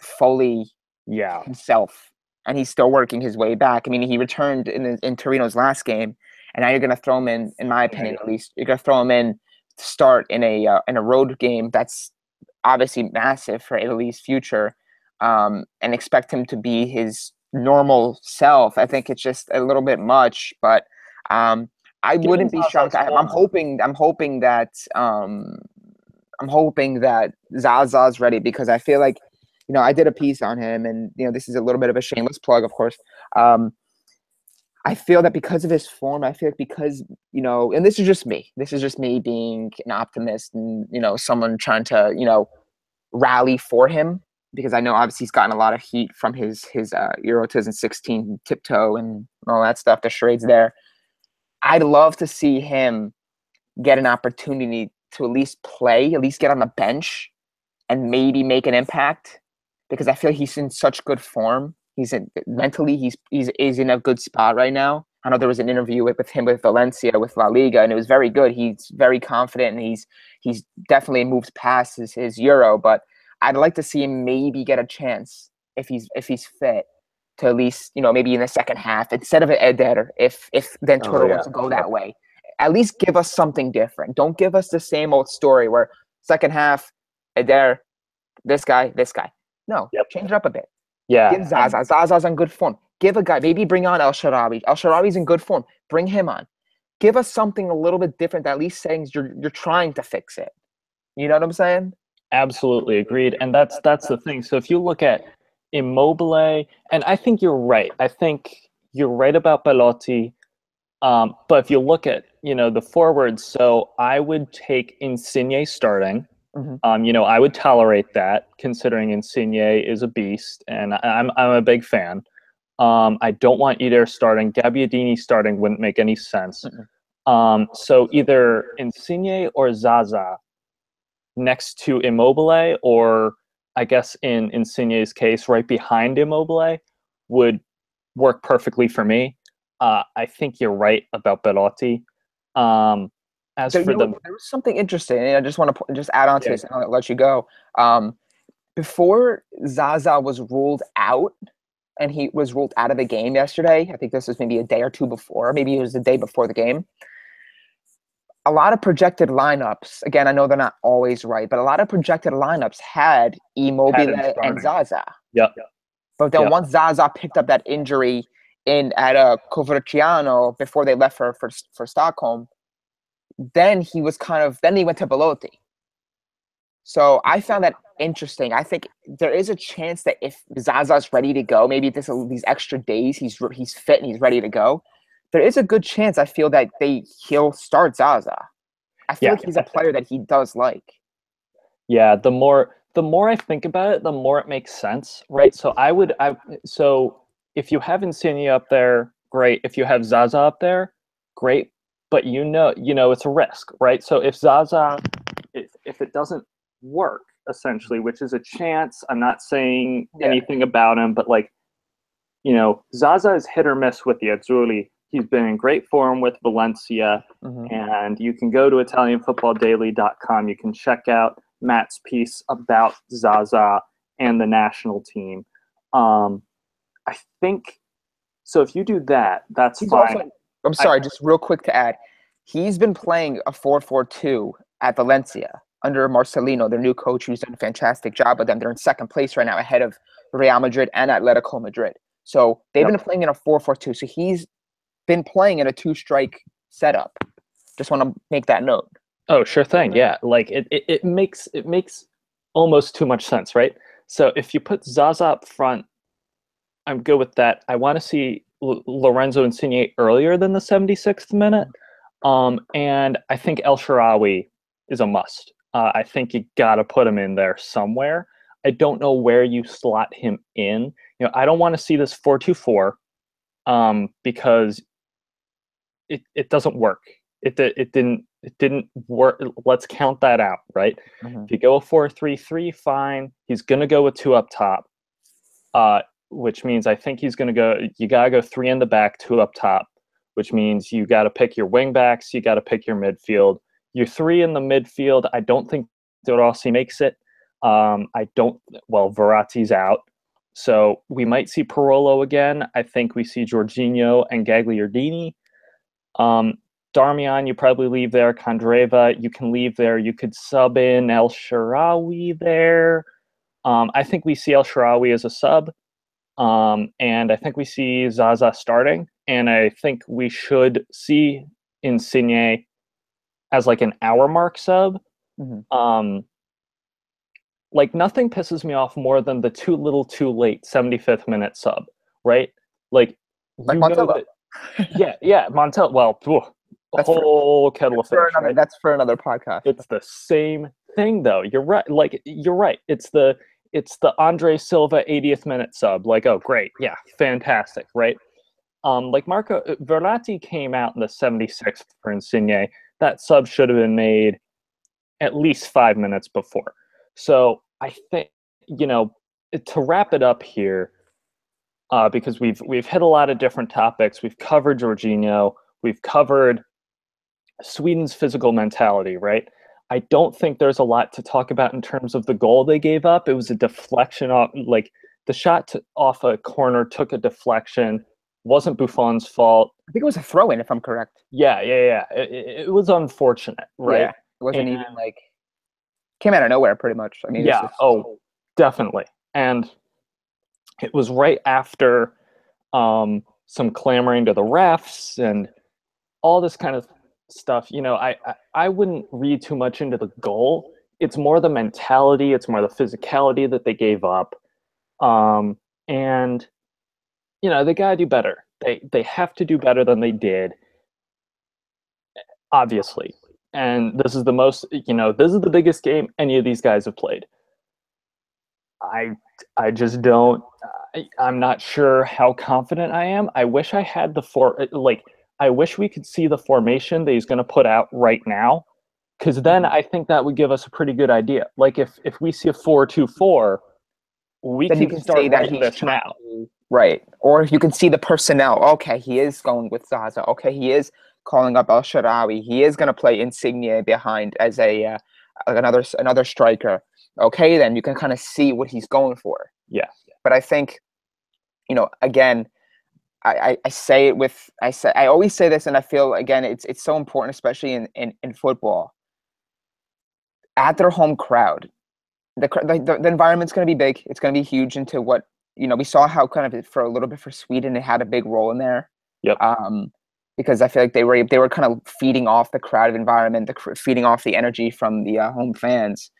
fully Yeah, himself, and he's still working his way back. I mean, he returned in Torino's last game, and now you're going to throw him in my opinion, at least, you're going to throw him in to start in a road game that's obviously massive for Italy's future, and expect him to be his normal self. I think it's just a little bit much, but I given wouldn't be shocked. Zaza's I'm form, hoping. I'm hoping that Zaza's ready because I feel like, I did a piece on him, and this is a little bit of a shameless plug, of course. Um, I feel that because of his form, I feel like because and this is just me. This is just me being an optimist and someone trying to rally for him because I know obviously he's gotten a lot of heat from his Euro 2016 tiptoe and all that stuff. The charades there. I'd love to see him get an opportunity to at least play, at least get on the bench and maybe make an impact because I feel like he's in such good form. Mentally he's in a good spot right now. I know there was an interview with him with Valencia with La Liga, and it was very good. He's very confident, and he's definitely moved past his Euro. But I'd like to see him maybe get a chance if he's fit to at least maybe in the second half instead of an Eder if oh Ventura yeah, wants to go that way. At least give us something different. Don't give us the same old story where second half Eder, this guy, this guy. No, yep, change it up a bit. yeah, Give Zaza. Zaza's in good form. Give a guy. Maybe bring on El Shaarawy. El Shaarawy's in good form. Bring him on. Give us something a little bit different. That at least saying you're trying to fix it. You know what I'm saying? absolutely agreed. And that's the thing. So if you look at Immobile, and I think you're right. I think you're right about Belotti. But if you look at the forwards, so I would take Insigne starting. Mm-hmm. I would tolerate that considering Insigne is a beast, and I'm a big fan. I don't want either starting. Gabbiadini starting wouldn't make any sense. So either Insigne or Zaza next to Immobile, or I guess in Insigne's case, right behind Immobile, would work perfectly for me. I think you're right about Belotti. As There, for the there was something interesting, and I just want to just add on to yeah, this, and I'll let you go. Before Zaza was ruled out, and he was ruled out of the game yesterday. I think this was maybe a day or two before, maybe it was the day before the game. A lot of projected lineups, again, I know they're not always right, but a lot of projected lineups had had him Immobile and starting. Zaza. Yep, But then yep, once Zaza picked up that injury in at Coverciano before they left for Stockholm, then he went to Belotti. So I found that interesting. I think there is a chance that if Zaza's ready to go, maybe these extra days he's fit and he's ready to go. There is a good chance I feel that he'll start Zaza. I feel yeah, like he's a player that he does like. yeah. The more I think about it, the more it makes sense, right? So if you have Insigne up there, great. If you have Zaza up there, great. But it's a risk, right? So if Zaza, if it doesn't work, essentially, which is a chance, I'm not saying Yeah. anything about him, but Zaza is hit or miss with the Azzurri. He's been in great form with Valencia, and you can go to ItalianFootballDaily.com. You can check out Matt's piece about Zaza and the national team. I think so. If you do that, that's fine. Also, I'm sorry, just real quick to add, he's been playing a 4-4-2 at Valencia under Marcelino, their new coach, who's done a fantastic job with them. They're in second place right now, ahead of Real Madrid and Atletico Madrid. So they've been playing in a 4-4-2. So he's been playing in a two-strike setup. Just want to make that note. Oh, sure thing. Yeah, like it makes almost too much sense, right? So if you put Zaza up front, I'm good with that. I want to see Lorenzo Insigne earlier than the 76th minute, and I think El Shaarawy is a must. I think you got to put him in there somewhere. I don't know where you slot him in. I don't want to see this 4-2-4 because it doesn't work. It didn't work. Let's count that out, right? If you go a 4-3-3, fine. He's gonna go with 2 up top, which means I think he's gonna go. You gotta go 3 in the back, 2 up top, which means you gotta pick your wing backs. You gotta pick your midfield. Your 3 in the midfield. I don't think De Rossi makes it. Verratti's out, so we might see Parolo again. I think we see Jorginho and Gagliardini. Darmian, you probably leave there. Candreva, you can leave there. You could sub in El Shaarawy there. I think we see El Shaarawy as a sub. And I think we see Zaza starting. And I think we should see Insigne as like an hour mark sub. Like nothing pisses me off more than the too little too late 75th minute sub, right? Like Montella. Yeah, Montella. Well, whole kettle of fish. Right? That's for another podcast. It's the same thing, though. You're right. Like you're right. It's the Andre Silva 80th minute sub. Like, oh, great, yeah, fantastic, right? Like Marco Verratti came out in the 76th for Insigne. That sub should have been made at least 5 minutes before. So I think to wrap it up here, because we've hit a lot of different topics. We've covered Jorginho. We've covered Sweden's physical mentality, right? I don't think there's a lot to talk about in terms of the goal they gave up. It was a deflection off, like the shot off a corner took a deflection. Wasn't Buffon's fault. I think it was a throw-in, if I'm correct. Yeah. It was unfortunate, right? Yeah, it wasn't even like came out of nowhere, pretty much. I mean, yeah. Definitely. And it was right after some clamoring to the refs and all this kind of stuff. I wouldn't read too much into the goal. It's more the mentality. It's more the physicality that they gave up. And they gotta do better. They have to do better than they did, obviously. And this is this is the biggest game any of these guys have played. I just don't. I'm not sure how confident I am. I wish I had I wish we could see the formation that he's going to put out right now, because then I think that would give us a pretty good idea. Like if we see a 4-2-4, we can start writing this now. Right. Or if you can see the personnel. Okay, he is going with Zaza. Okay, he is calling up El Shaarawy. He is going to play Insigne behind as a another striker. Okay, then you can kind of see what he's going for. Yeah. But I think, again, I always say this, and I feel, again, it's so important, especially in football. At their home crowd, the environment's going to be big. It's going to be huge into what, we saw how kind of for a little bit for Sweden, it had a big role in there. Yep. Because I feel like they were kind of feeding off the crowd environment, feeding off the energy from the home fans.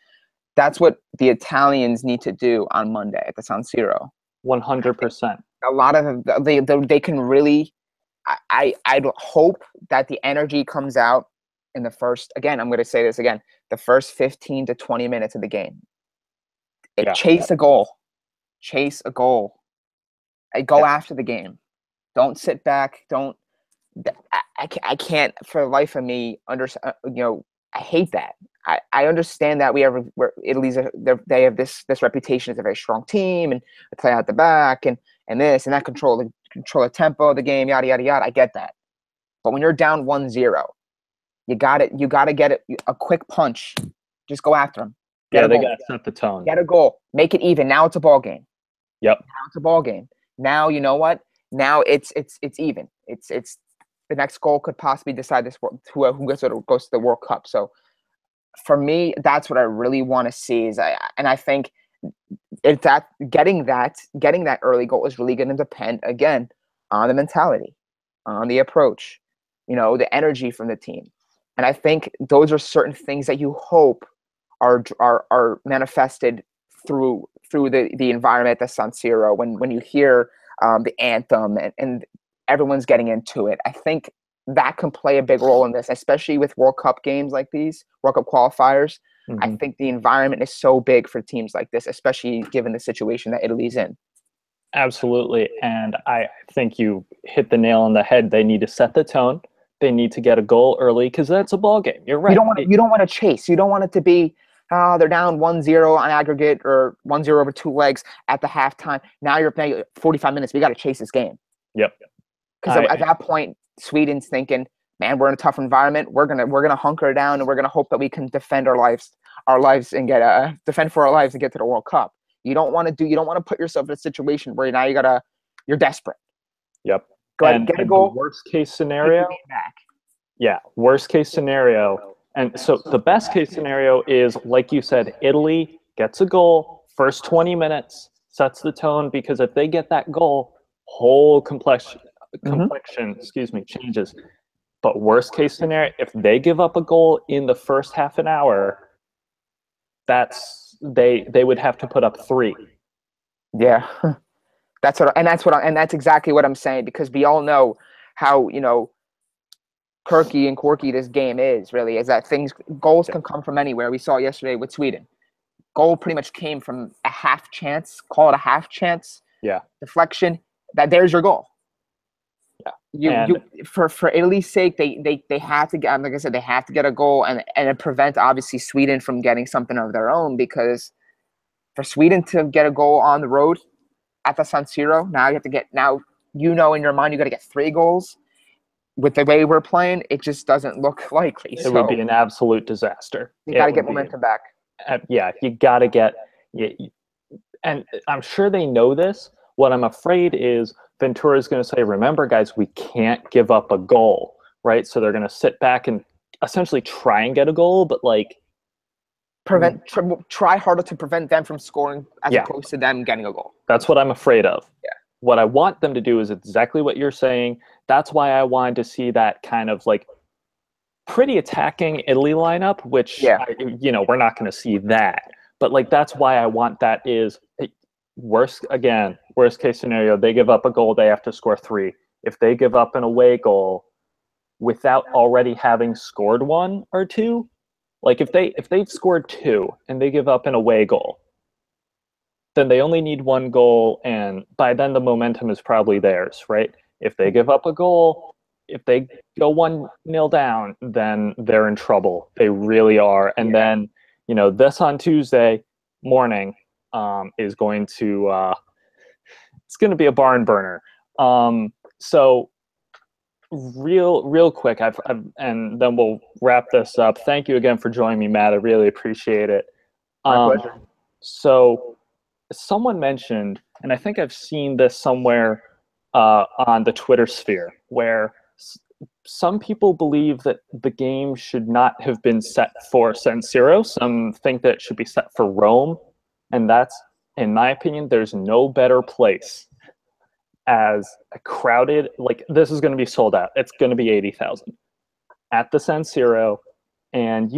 That's what the Italians need to do on Monday at the San Siro. 100%. A lot of they can really. I'd hope that the energy comes out in the first. Again, I'm going to say this again. The first 15 to 20 minutes of the game. Chase a goal. Chase a goal. Go after the game. Don't sit back. Don't. I can't for the life of me understand. I hate that. I understand that Italy's they have this reputation as a very strong team and they play out the back and this and that control the tempo of the game, yada yada yada. I get that, But when you're down 1-0, you gotta get it a quick punch. Just go after them. Yeah, they got to set the tone. Get a goal. Make it even. Now it's a ball game. Yep. Now it's a ball game. Now you know what? Now it's even. It's the next goal could possibly decide this who goes to the World Cup. So for me, that's what I really want to see. I think it's that getting that early goal is really going to depend again on the mentality, on the approach, the energy from the team. And I think those are certain things that you hope are manifested through the environment at San Siro when you hear the anthem and everyone's getting into it. I think that can play a big role in this, especially with World Cup games like these, World Cup qualifiers. Mm-hmm. I think the environment is so big for teams like this, especially given the situation that Italy's in. Absolutely. And I think you hit the nail on the head. They need to set the tone. They need to get a goal early because that's a ball game. You're right. You don't want to chase. You don't want it to be they're down 1-0 on aggregate or 1-0 over two legs at the halftime. Now you're playing 45 minutes. We got to chase this game. Yep. Because at that point, Sweden's thinking, man, we're in a tough environment. We're gonna hunker down and we're gonna hope that we can defend our lives and defend for our lives and get to the World Cup. You don't want to put yourself in a situation where now you're desperate. Yep. Go ahead and get a goal. Worst case scenario. Yeah, worst case scenario. And so the best case scenario is, like you said, Italy gets a goal, first 20 minutes, sets the tone, because if they get that goal, whole complexion, changes. But worst case scenario, if they give up a goal in the first half an hour, they would have to put up 3. Yeah. That's exactly what I'm saying, because we all know how, quirky this game is, really, is that goals can come from anywhere. We saw it yesterday with Sweden. Goal pretty much came from a half chance, call it a half chance. Yeah. Deflection, there's your goal. Yeah. For Italy's sake, they have to get, like I said, they have to get a goal and prevent obviously Sweden from getting something of their own, because for Sweden to get a goal on the road at the San Siro, now you have to get, in your mind you got to get 3 goals. With the way we're playing, it just doesn't look likely. It would be an absolute disaster. You got to get momentum back. Yeah, you got to get, and I'm sure they know this. What I'm afraid is Ventura is going to say, remember, guys, we can't give up a goal, right? So they're going to sit back and essentially try and get a goal, but try harder to prevent them from scoring as opposed to them getting a goal. That's what I'm afraid of. Yeah. What I want them to do is exactly what you're saying. That's why I wanted to see that kind of pretty attacking Italy lineup, which, we're not going to see that. But that's why I want that is worst case scenario, they give up a goal, they have to score 3. If they give up an away goal without already having scored 1 or 2, if they've scored 2 and they give up an away goal, then they only need 1 goal, and by then the momentum is probably theirs, right? If they give up a goal, if they go 1-0 down, then they're in trouble. They really are. And then, this on Tuesday morning is going to it's going to be a barn burner. So real quick, and then we'll wrap this up. Thank you again for joining me, Matt. I really appreciate it. My pleasure. So someone mentioned, and I think I've seen this somewhere on the Twitter sphere, where some people believe that the game should not have been set for San Siro. Some think that it should be set for Rome. And that's, in my opinion, there's no better place as a crowded, this is going to be sold out. It's going to be 80,000 at the San Siro. And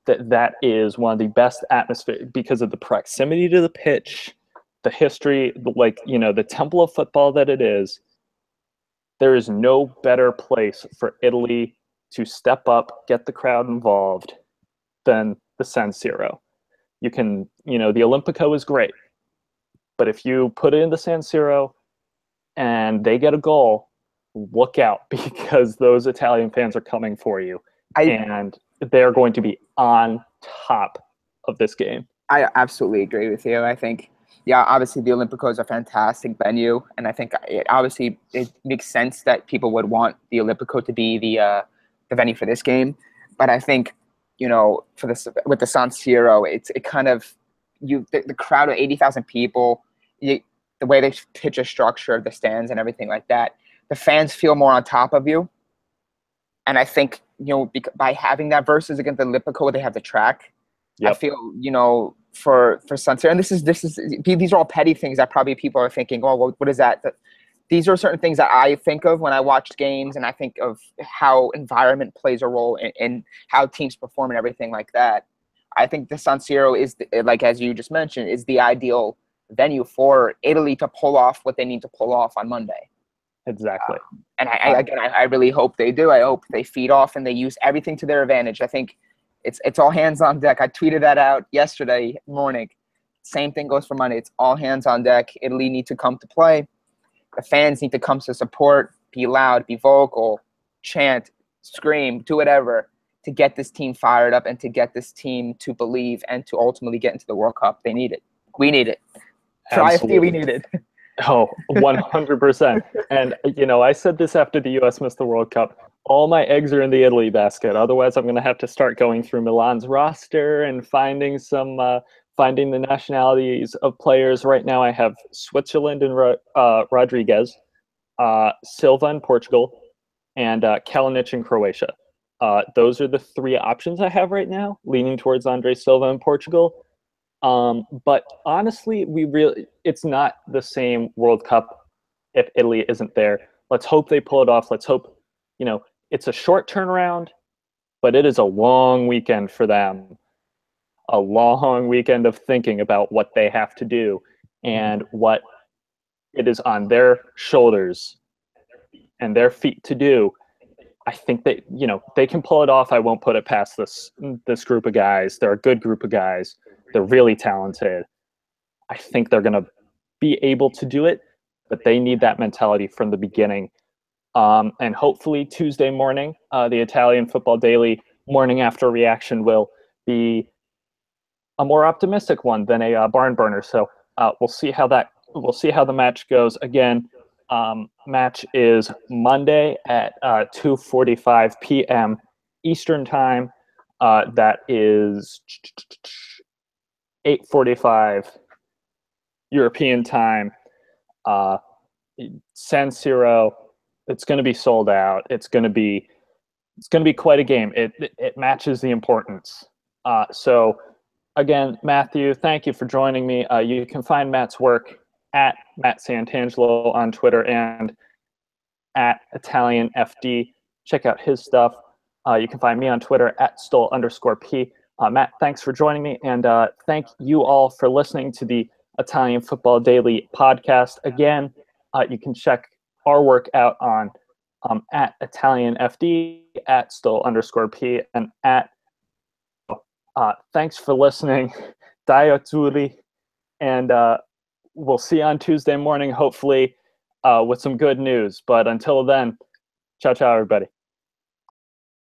that is one of the best atmosphere because of the proximity to the pitch, the history, the temple of football that it is. There is no better place for Italy to step up, get the crowd involved than the San Siro. You can, the Olimpico is great, but if you put it in the San Siro and they get a goal, look out, because those Italian fans are coming for you. And they're going to be on top of this game. I absolutely agree with you. I think Yeah, obviously the Olimpico is a fantastic venue, and I think it makes sense that people would want the Olimpico to be the venue for this game. But I think, for this with the San Siro, it kind of the crowd of 80,000 people, the way they pitch a structure, the stands and everything like that, the fans feel more on top of you. And I think, by having that versus against the Olimpico where they have the track, I feel, for San Siro, and these are all petty things that probably people are thinking, oh, well, what is that? These are certain things that I think of when I watch games, and I think of how environment plays a role in how teams perform and everything like that. I think the San Siro is, like as you just mentioned, is the ideal venue for Italy to pull off what they need to pull off on Monday. Exactly. And I really hope they do. I hope they feed off and they use everything to their advantage. I think it's all hands on deck. I tweeted that out yesterday morning. Same thing goes for Monday. It's all hands on deck. Italy need to come to play. The fans need to come to support, be loud, be vocal, chant, scream, do whatever to get this team fired up and to get this team to believe and to ultimately get into the World Cup. They need it. We need it. Try we need it. Oh, 100%. And, I said this after the U.S. missed the World Cup. All my eggs are in the Italy basket. Otherwise, I'm going to have to start going through Milan's roster and finding the nationalities of players. Right now, I have Switzerland and Rodriguez, Silva in Portugal, and Kalinic in Croatia. Those are the three options I have right now, leaning towards Andre Silva in Portugal. But honestly, it's not the same World Cup if Italy isn't there. Let's hope they pull it off. Let's hope, it's a short turnaround, but it is a long weekend for them. A long weekend of thinking about what they have to do and what it is on their shoulders and their feet to do. I think that, they can pull it off. I won't put it past this group of guys. They're a good group of guys. They're really talented. I think they're going to be able to do it, but they need that mentality from the beginning. And hopefully Tuesday morning, the Italian Football Daily morning after reaction will be a more optimistic one than a barn burner. So we'll see how the match goes. Again, match is Monday at 2:45 p.m. Eastern Time. That is 8:45 European Time. San Siro. It's going to be sold out. It's going to be quite a game. It matches the importance. So again, Matthew, thank you for joining me. You can find Matt's work at Matt Santangelo on Twitter and at ItalianFD. Check out his stuff. You can find me on Twitter at Stoll_P. Matt, thanks for joining me, and thank you all for listening to the Italian Football Daily podcast. Again, you can check our work out on at ItalianFD, at Stoll_P, and at thanks for listening. Dai Azzurri, and we'll see you on Tuesday morning, hopefully, with some good news. But until then, ciao, ciao, everybody.